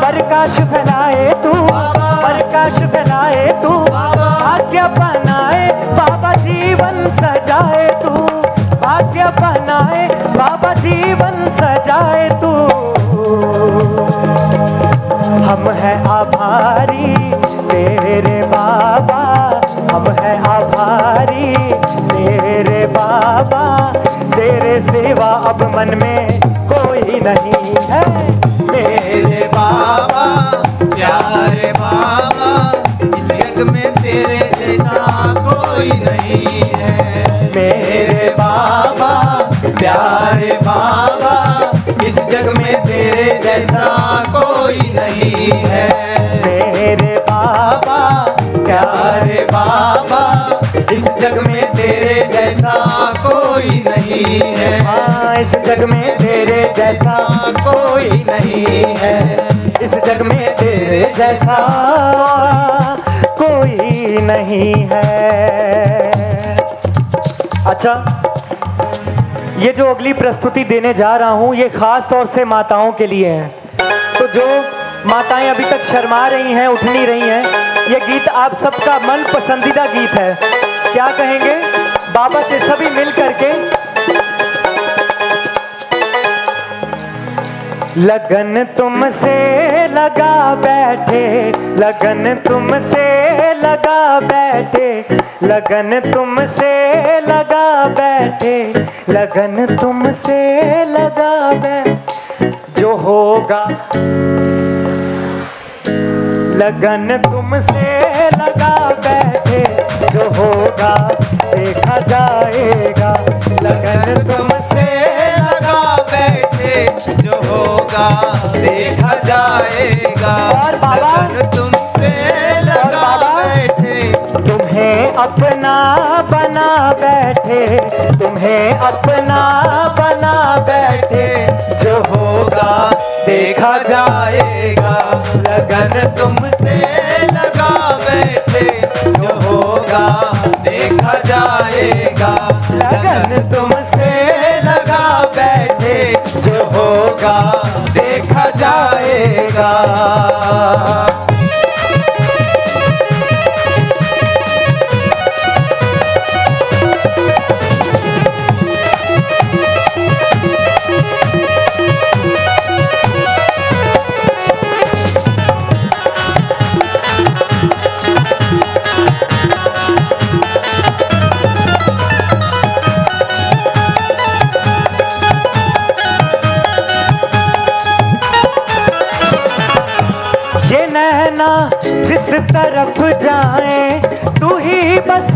प्रकाश फैलाए तू, प्रकाश फैलाए तू। भाग्य बनाए बाबा, जीवन सजाए तू, भाग्य बनाए बाबा, जीवन सजाए तू। हम हैं आभारी तेरे बाबा, हम हैं आभारी तेरे बाबा, तेरे सिवा अब मन में कोई नहीं है। मेरे बाबा प्यारे बाबा, इस जग में तेरे जैसा कोई नहीं है। मेरे बाबा प्यारे बाबा, इस जग में तेरे जैसा कोई नहीं है। मेरे बाबा प्यारे बाबा, इस जग में तेरे जैसा कोई नहीं है। हाँ, इस जग में तेरे जैसा कोई नहीं है। इस जग में तेरे जैसा कोई नहीं है। अच्छा, ये जो अगली प्रस्तुति देने जा रहा हूं, ये खास तौर से माताओं के लिए है। तो जो माताएं अभी तक शर्मा रही हैं, उठ नहीं रही हैं, ये गीत आप सबका मन पसंदीदा गीत है। क्या कहेंगे बाबा से सभी मिल करके? लगन तुमसे लगा बैठे, लगन तुमसे लगा बैठे, लगन तुमसे लगा बैठे, लगन तुमसे लगा बैठे। जो होगा लगन तुमसे लगा बैठे, जो होगा देखा जाएगा। लगन तुमसे लगा बैठे, जो होगा देखा जाएगा। और बाबा, लगन तुमसे लगा बैठे, तुम्हें अपना बना बैठे, तुम्हें अपना बना बैठे। जो होगा देखा जाएगा। लगन तुमसे लगा बैठे, जो होगा देखा जाएगा। लगन तुमसे लगा बैठे, जो होगा देखा जाएगा। ये नैना जिस तरफ जाए तू ही बस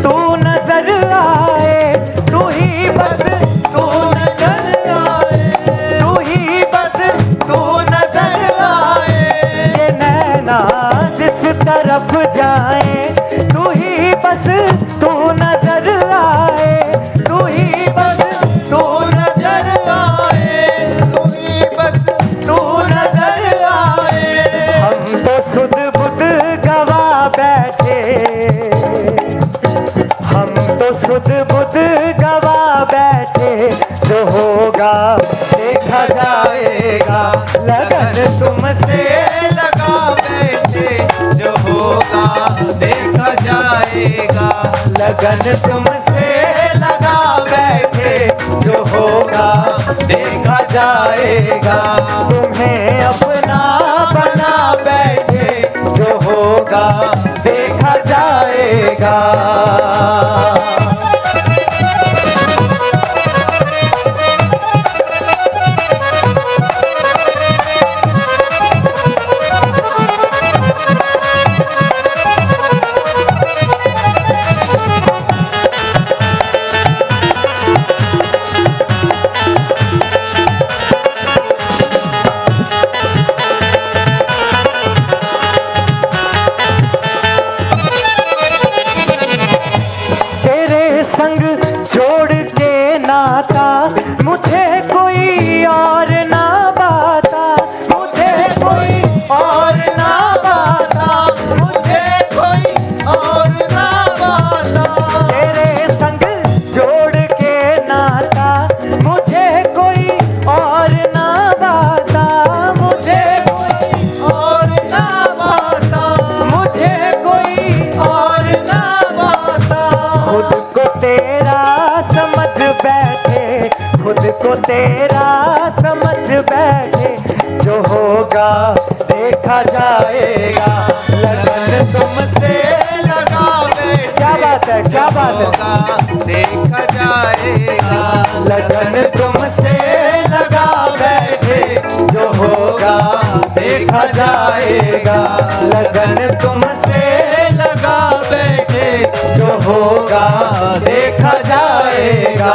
तू नजर आए, तू ही बस तू नजर आए, तू ही बस तू नजर आए। ये नैना जिस तरफ जाए तू ही बस तू नजर आए, तू ही बस तू नजर आए, तू ही बस तू नजर आए। हम तो सुध बुध गवा बैठे, हम तो सुध बुध गवा बैठे, जो होगा देखा जाएगा। लगन तुमसे लगा बैठे, जो होगा देखा जाएगा। लगन तुमसे लगा बैठे, जो होगा देखा जाएगा। तुम्हें अपना बना बैठे, जो होगा देखा जाएगा। तेरे संग जोड़ के नाता, मुझे कोई और ना बाता, मुझे कोई और ना बाता, मुझे कोई और ना बाता। तेरे संग जोड़ के नाता, मुझे कोई और ना बाता, मुझे कोई और ना बाता, मुझे कोई और ना बाता। खुद को तेरा समझ बैठे, खुद को तेरा समझ बैठे, जो होगा देखा जाएगा। लगन तुमसे लगा बैठे, क्या बात है, क्या बात है। होगा देखा जाएगा। लगन तुमसे लगा बैठे, जो होगा देखा जाएगा। लगन तुमसे लगा बैठे, जो होगा देखा जाएगा।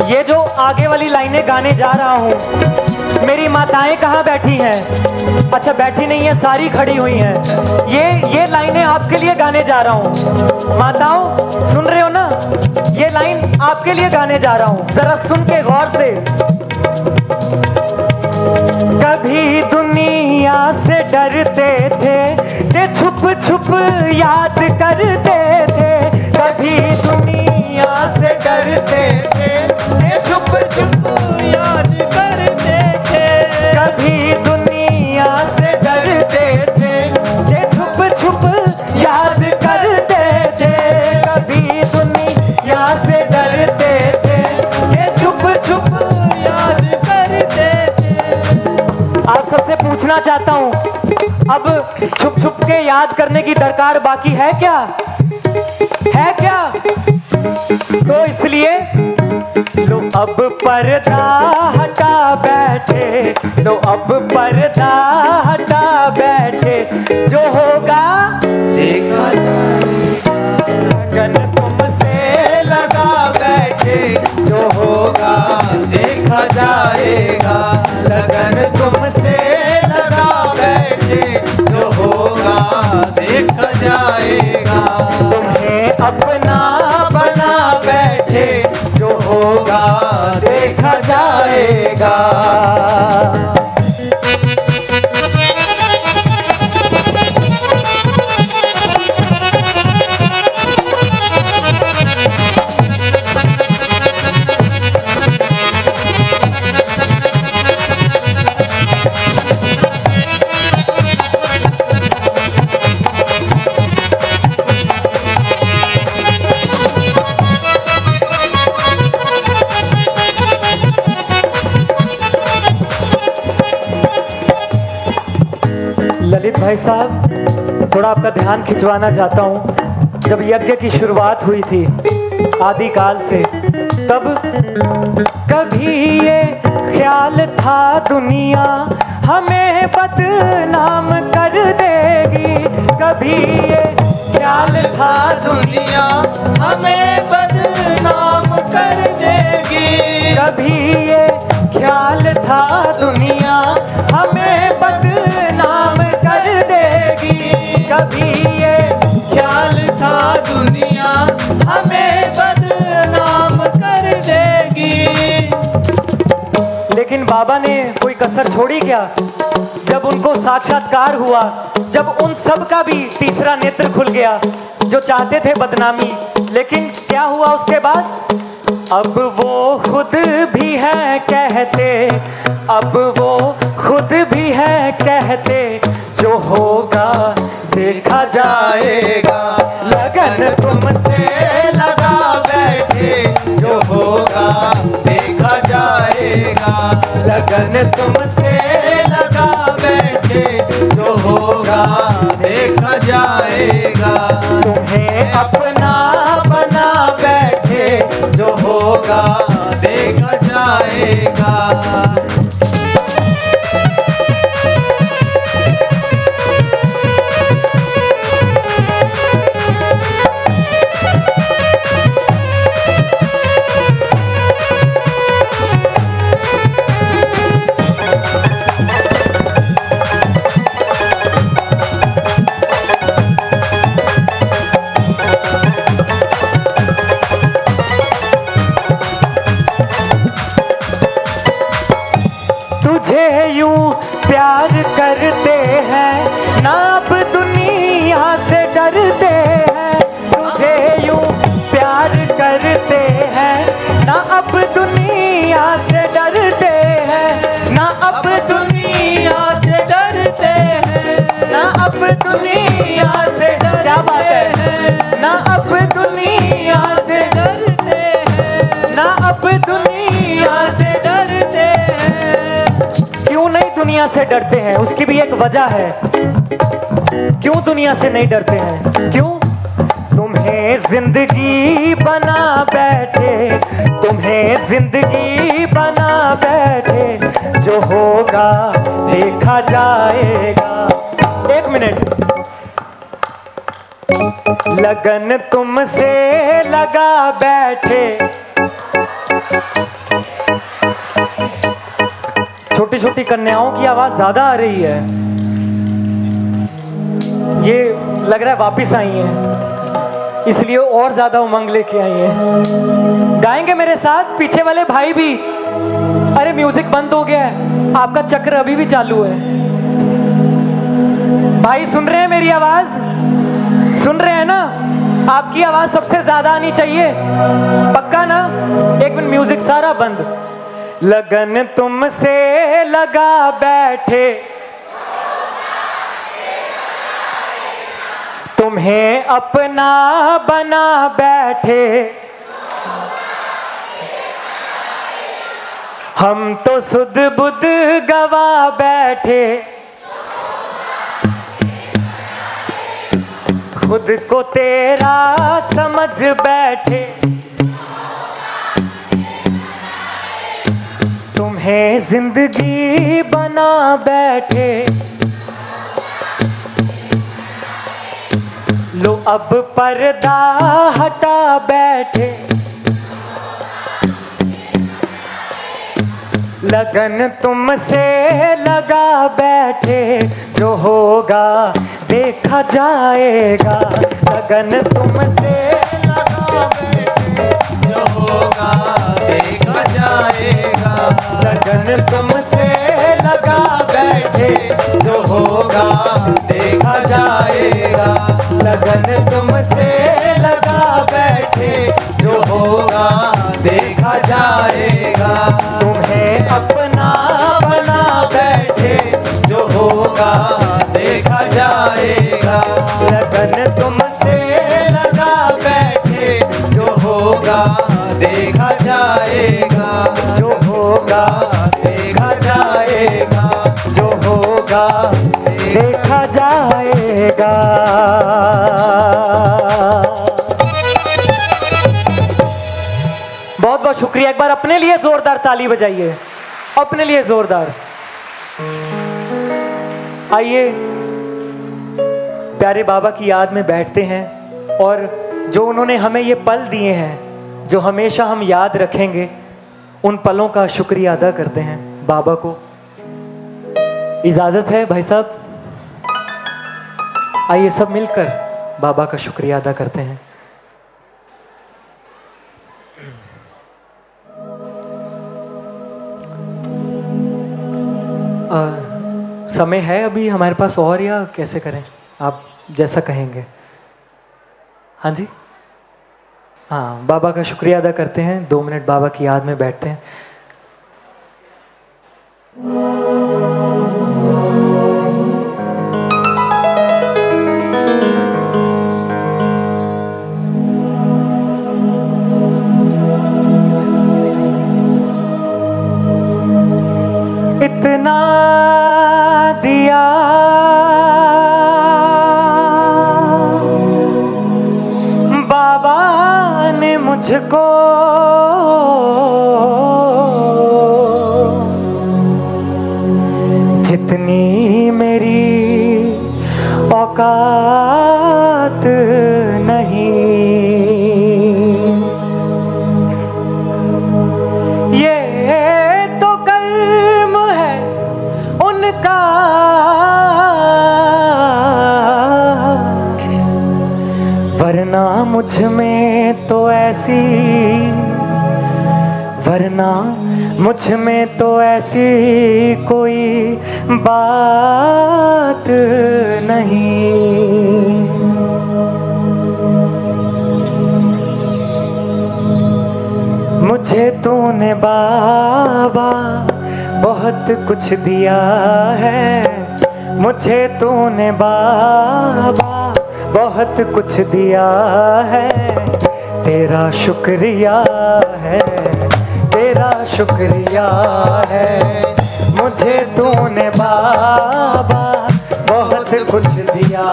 ये जो आगे वाली लाइनें गाने जा रहा हूँ, मेरी माताएं कहाँ बैठी हैं? अच्छा बैठी नहीं है, सारी खड़ी हुई हैं। ये लाइनें आपके लिए गाने जा रहा हूँ। माताओं सुन रहे हो ना? ये लाइन आपके लिए गाने जा रहा हूँ, जरा सुन के गौर से। कभी दुनिया से डरते थे, ते छुप छुप याद करते थे। कभी दुनिया से डरते थे, ये छुप छुप याद करते थे। कभी दुनिया से डरते थे, ये छुप छुप याद करते थे। कभी दुनिया से डरते थे, ये छुप छुप याद करते थे। आप सबसे पूछना चाहता हूँ, अब छुप छुप के याद करने की दरकार बाकी है क्या? है क्या? तो इसलिए लो अब पर्दा हटा बैठे, लो अब पर्दा हटा बैठे, जो होगा देखा जाएगा। लगन तुमसे लगा बैठे, जो होगा देखा जाएगा। लगन तुमसे लगा बैठे, जो होगा देखा जाएगा। तुम्हें अपना बना बैठे, जो होगा देखा जाएगा। भाई साहब, थोड़ा आपका ध्यान खिंचवाना चाहता हूँ। जब यज्ञ की शुरुआत हुई थी आदिकाल से, तब कभी ये ख्याल था दुनिया हमें बदनाम कर देगी, कभी ये ख्याल था दुनिया हमें बदनाम कर देगी, कभी ये ख्याल था दुनिया हमें बदनाम कर देगी, कभी ये ख्याल था दुनिया हमें बदनाम कर देगी। लेकिन बाबा ने कोई कसर छोड़ी क्या? जब उनको साक्षात्कार हुआ, जब उन सब का भी तीसरा नेत्र खुल गया जो चाहते थे बदनामी, लेकिन क्या हुआ उसके बाद? अब वो खुद भी है कहते, अब वो खुद भी है कहते, जो होगा देखा जाएगा। लगन तुमसे लगा बैठे, जो होगा देखा जाएगा। लगन तुमसे लगा बैठे, जो होगा देखा जाएगा। तुम्हें अपना बना बैठे, जो होगा देखा जाएगा। प्यार करते हैं ना, अब दुनिया से डरते हैं। तुझे यूं प्यार करते हैं ना, अब दुनिया से डरते हैं, ना अब दुनिया से डरते हैं, ना अब दुनिया से क्या बात है, ना अब दुनिया से डरते हैं, ना अब दुनिया से डरते हैं। क्यों नहीं दुनिया से डरते हैं? उसकी भी एक वजह है। क्यों दुनिया से नहीं डरते हैं? क्यों? तुम्हें जिंदगी बना बैठे, तुम्हें जिंदगी बना बैठे, जो होगा देखा जाएगा। एक मिनट, लगन तुमसे लगा बैठे। छोटी छोटी कन्याओं की आवाज ज्यादा आ रही है, ये लग रहा है वापिस आई हैं, इसलिए और ज्यादा उमंग लेके आई हैं। गाएंगे मेरे साथ पीछे वाले भाई भी? अरे म्यूजिक बंद हो गया है, आपका चक्र अभी भी चालू है। भाई सुन रहे हैं मेरी आवाज? सुन रहे हैं ना? आपकी आवाज सबसे ज्यादा आनी चाहिए, पक्का ना? एक मिनट, म्यूजिक सारा बंद। लगन तुमसे लगा बैठे, तुम्हें अपना बना बैठे, हम तो सुध बुध गवा बैठे, खुद को तेरा समझ बैठे, तुम्हें जिंदगी बना बैठे। लो अब पर्दा हटा बैठे, लगन तुमसे लगा बैठे, जो होगा देखा जाएगा। लगन तुमसे लगा बैठे, जो होगा देखा जाएगा। लगन तुमसे लगा बैठे, जो होगा देखा जाएगा। लगन तुमसे लगा बैठे, जो होगा देखा जाएगा। तुम्हें अपना बना बैठे, जो होगा देखा जाएगा। लगन तुमसे लगा बैठे, जो होगा देखा जाएगा। जो होगा देखा जाएगा, जो होगा देखा जाएगा। बहुत बहुत शुक्रिया। एक बार अपने लिए जोरदार ताली बजाइए, अपने लिए जोरदार। आइए प्यारे बाबा की याद में बैठते हैं और जो उन्होंने हमें ये पल दिए हैं जो हमेशा हम याद रखेंगे, उन पलों का शुक्रिया अदा करते हैं बाबा को। इजाज़त है भाई साहब, आइए सब मिलकर बाबा का शुक्रिया अदा करते हैं। समय है अभी हमारे पास और, या कैसे करें, आप जैसा कहेंगे। हाँ जी, हाँ, बाबा का शुक्रिया अदा करते हैं। 2 मिनट बाबा की याद में बैठते हैं। इतना दिया बाबा ने मुझको, जितनी मेरी औकात नहीं। ये तो कर्म है उनका, वरना मुझ में तो ऐसी, वरना मुझ में तो ऐसी कोई बात नहीं। मुझे तूने बाबा बहुत कुछ दिया है, मुझे तूने बाबा बहुत कुछ दिया है। तेरा शुक्रिया है, तेरा शुक्रिया है। मुझे तूने बाबा बहुत कुछ दिया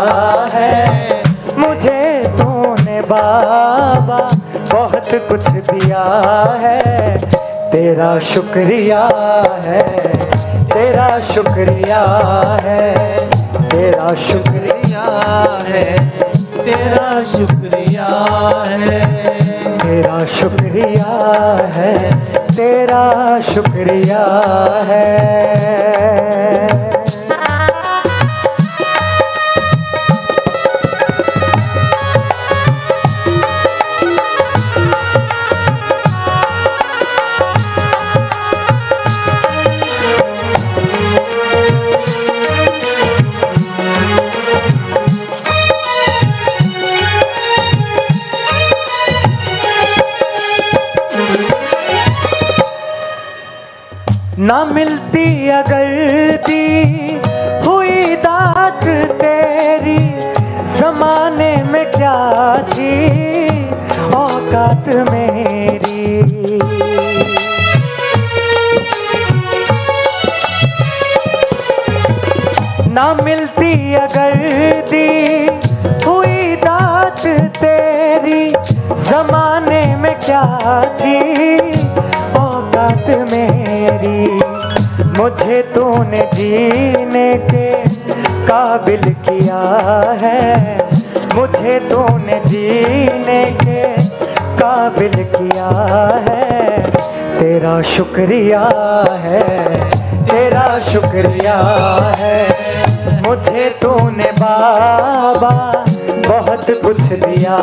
है, मुझे तूने बाबा बहुत कुछ दिया है। तेरा शुक्रिया है, तेरा शुक्रिया है, तेरा शुक्रिया है, तेरा शुक्रिया है, तेरा शुक्रिया है, तेरा शुक्रिया है। ना मिलती अगर दी हुई दात तेरी, ज़माने में क्या थी औकात मेरी। ना मिलती अगर दी हुई दात तेरी, ज़माने में क्या थी औकात मेरी। मुझे तूने जीने के काबिल किया है, मुझे तूने जीने के काबिल किया है। तेरा शुक्रिया है, तेरा शुक्रिया है। मुझे तूने बाबा बहुत कुछ दिया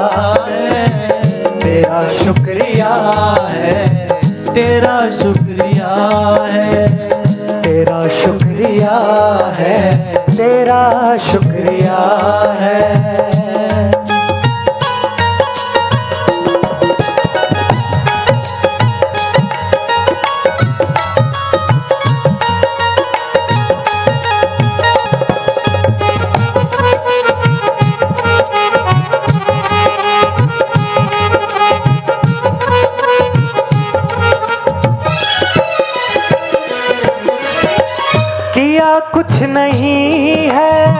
है। तेरा शुक्रिया है, तेरा शुक्रिया है, तेरा शुक्रिया है, तेरा शुक्रिया है। किया कुछ नहीं है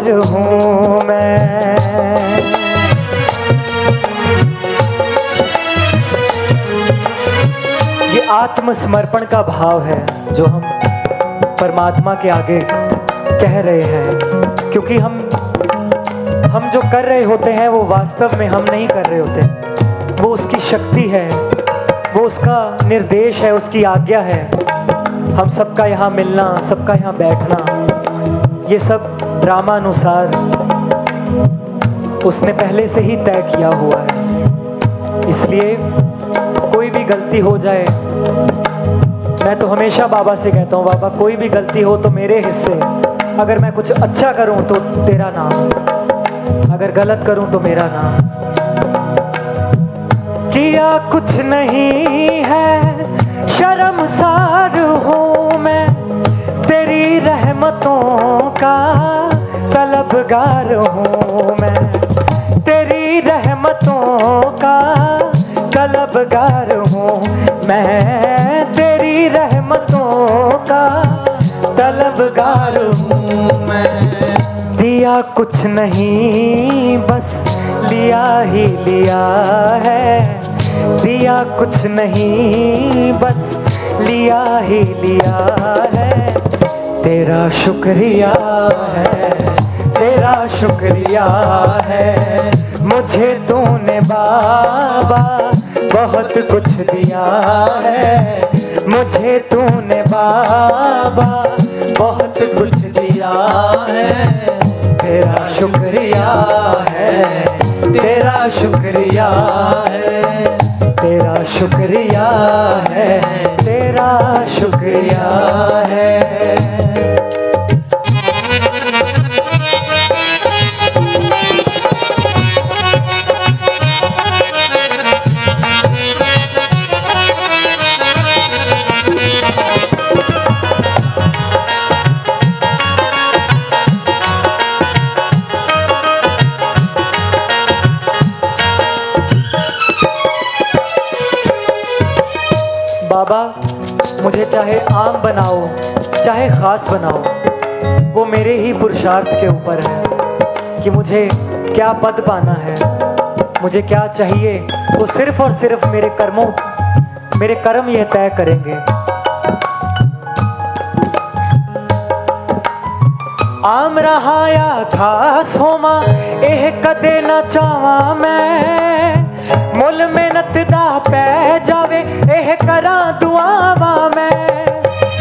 मिसाल हूँ मैं। ये आत्मसमर्पण का भाव है जो हम परमात्मा के आगे कह रहे हैं, क्योंकि हम जो कर रहे होते हैं वो वास्तव में हम नहीं कर रहे होते, वो उसकी शक्ति है, वो उसका निर्देश है, उसकी आज्ञा है। हम सबका यहाँ मिलना, सबका यहाँ बैठना, ये सब ड्रामानुसार उसने पहले से ही तय किया हुआ है। इसलिए कोई भी गलती हो जाए, मैं तो हमेशा बाबा से कहता हूँ, बाबा कोई भी गलती हो तो मेरे हिस्से, अगर मैं कुछ अच्छा करूँ तो तेरा नाम, अगर गलत करूँ तो मेरा नाम। किया कुछ नहीं है शर्मसार हूँ मैं, तेरी रहमतों का तलबगार हूँ मैं, तेरी रहमतों का तलबगार हूँ मैं, तेरी रहमतों का तलबगार हूँ मैं। दिया कुछ नहीं बस लिया ही लिया है, दिया कुछ नहीं बस लिया ही लिया है। तेरा शुक्रिया है, तेरा शुक्रिया है, मुझे तूने बाबा बहुत कुछ दिया है, मुझे तूने बाबा बहुत कुछ दिया है। तेरा शुक्रिया है, तेरा शुक्रिया है, तेरा शुक्रिया है, तेरा शुक्रिया है। बाबा मुझे चाहे आम बनाओ चाहे ख़ास बनाओ, वो मेरे ही पुरुषार्थ के ऊपर है कि मुझे क्या पद पाना है, मुझे क्या चाहिए, वो सिर्फ और सिर्फ मेरे कर्म यह तय करेंगे। आम रहा या खास होवा एह कदे ना चावा मैं, मुल मेहनत दा पै जावे एह करा दुआवा मैं,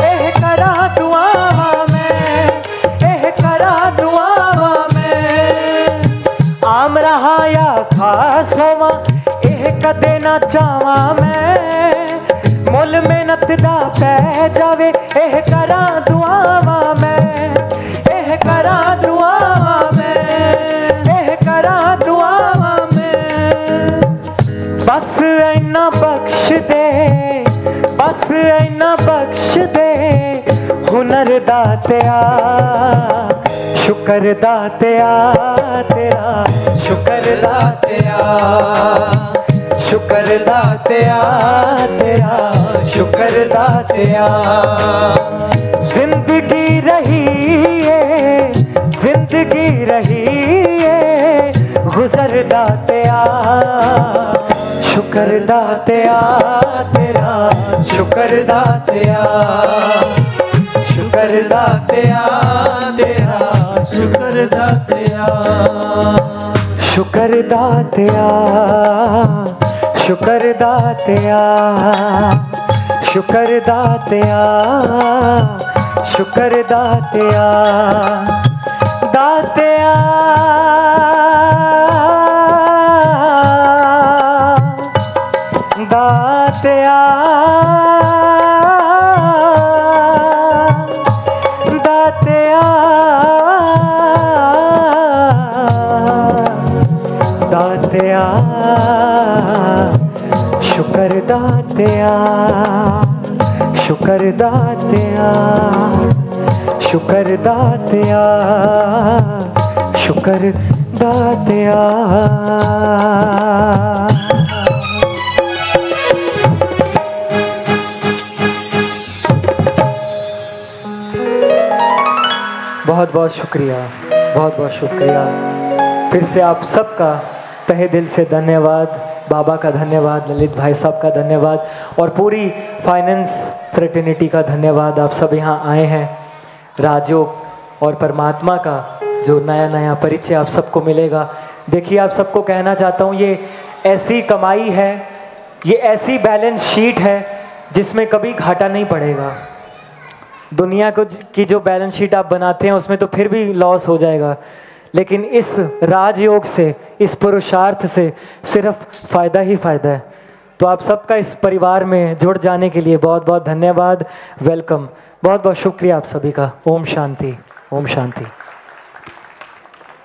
एह करा दुआवा मैं, एह करा दुआवा मैं। आम रहा या खास होवा एह कदे ना चावा मैं, मुल मेहनत दा पै जावे एह करा दुआवा मैं, एह करा दुआवा मैं, एह करा दुआवा मैं। बस इन्ना बख्श दे, बस इन्ना बख्श दे, हुनर दातिया शुक्र दातिया तेरा, शुक्र दातिया, शुक्र दातिया तेरा, शुक्र दातिया। जिंदगी रही है, जिंदगी रही है, गुजर दातिया, शुक्र दातिया तेरा, शुक्र दातिया, शुक्र दातिया तेरा, शुक्र दातिया, शुक्र दातिया, शुक्र दातिया, शुक्र दातिया, शुक्र दातिया, दातिया, दातिया, दातिया, दातिया, शुक्र दातिया, शुक्र दातिया, शुक्र दातिया, शुक्र दातिया। बहुत बहुत शुक्रिया। बहुत बहुत शुक्रिया। फिर से आप सबका तहे दिल से धन्यवाद। बाबा का धन्यवाद, ललित भाई साहब का धन्यवाद और पूरी फाइनेंस फ्रेटर्निटी का धन्यवाद। आप सब यहाँ आए हैं। राजयोग और परमात्मा का जो नया नया परिचय आप सबको मिलेगा। देखिए, आप सबको कहना चाहता हूँ, ये ऐसी कमाई है, ये ऐसी बैलेंस शीट है जिसमें कभी घाटा नहीं पड़ेगा। दुनिया को की जो बैलेंस शीट आप बनाते हैं उसमें तो फिर भी लॉस हो जाएगा, लेकिन इस राजयोग से, इस पुरुषार्थ से सिर्फ फ़ायदा ही फ़ायदा है। तो आप सबका इस परिवार में जुड़ जाने के लिए बहुत बहुत धन्यवाद, वेलकम। बहुत बहुत शुक्रिया आप सभी का। ओम शांति, ओम शांति।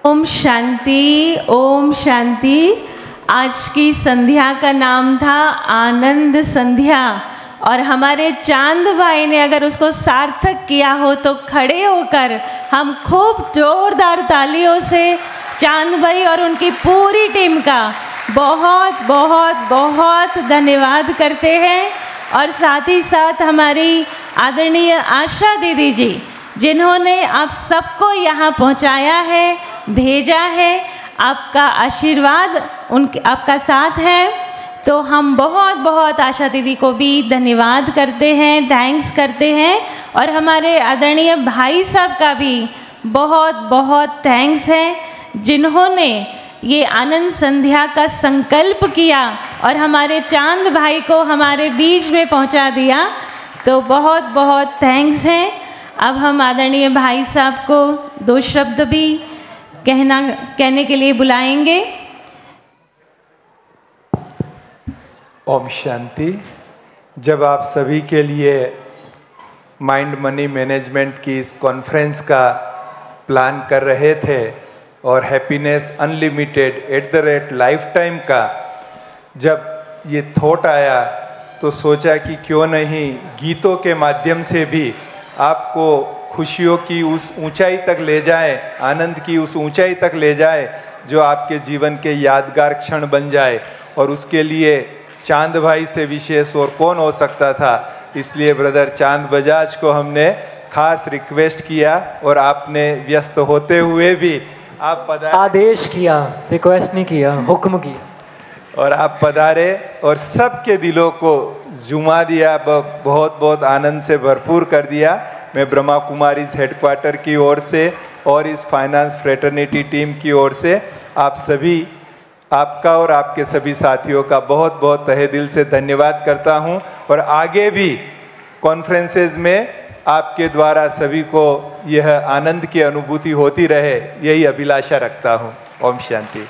ओम शांति, ओम शांति। आज की संध्या का नाम था आनंद संध्या, और हमारे चांद भाई ने अगर उसको सार्थक किया हो तो खड़े होकर हम खूब जोरदार तालियों से चांद भाई और उनकी पूरी टीम का बहुत बहुत बहुत धन्यवाद करते हैं। और साथ ही साथ हमारी आदरणीय आशा दीदी जी, जिन्होंने आप सबको यहाँ पहुँचाया है, भेजा है, आपका आशीर्वाद उनके आपका साथ है। तो हम बहुत बहुत आशा दीदी को भी धन्यवाद करते हैं, थैंक्स करते हैं। और हमारे आदरणीय भाई साहब का भी बहुत बहुत थैंक्स है, जिन्होंने ये आनंद संध्या का संकल्प किया और हमारे चांद भाई को हमारे बीच में पहुंचा दिया। तो बहुत बहुत थैंक्स हैं। अब हम आदरणीय भाई साहब को दो शब्द भी कहने के लिए बुलाएंगे। ओम शांति। जब आप सभी के लिए माइंड मनी मैनेजमेंट की इस कॉन्फ्रेंस का प्लान कर रहे थे और happiness unlimited at the rate life time का जब ये थॉट आया, तो सोचा कि क्यों नहीं गीतों के माध्यम से भी आपको खुशियों की उस ऊंचाई तक ले जाए, आनंद की उस ऊंचाई तक ले जाए जो आपके जीवन के यादगार क्षण बन जाए। और उसके लिए चांद भाई से विशेष और कौन हो सकता था। इसलिए ब्रदर चांद बजाज को हमने खास रिक्वेस्ट किया और आपने व्यस्त होते हुए भी आप पधारे, आदेश किया, रिक्वेस्ट नहीं किया, हुक्म किया और आप पधारे और सबके दिलों को जुमा दिया, बहुत बहुत आनंद से भरपूर कर दिया। मैं ब्रह्मा कुमारीज हेडक्वार्टर की ओर से और इस फाइनेंस फ्रेटर्निटी टीम की ओर से आप सभी, आपका और आपके सभी साथियों का बहुत बहुत तहे दिल से धन्यवाद करता हूं। और आगे भी कॉन्फ्रेंसेस में आपके द्वारा सभी को यह आनंद की अनुभूति होती रहे, यही अभिलाषा रखता हूं। ओम शांति।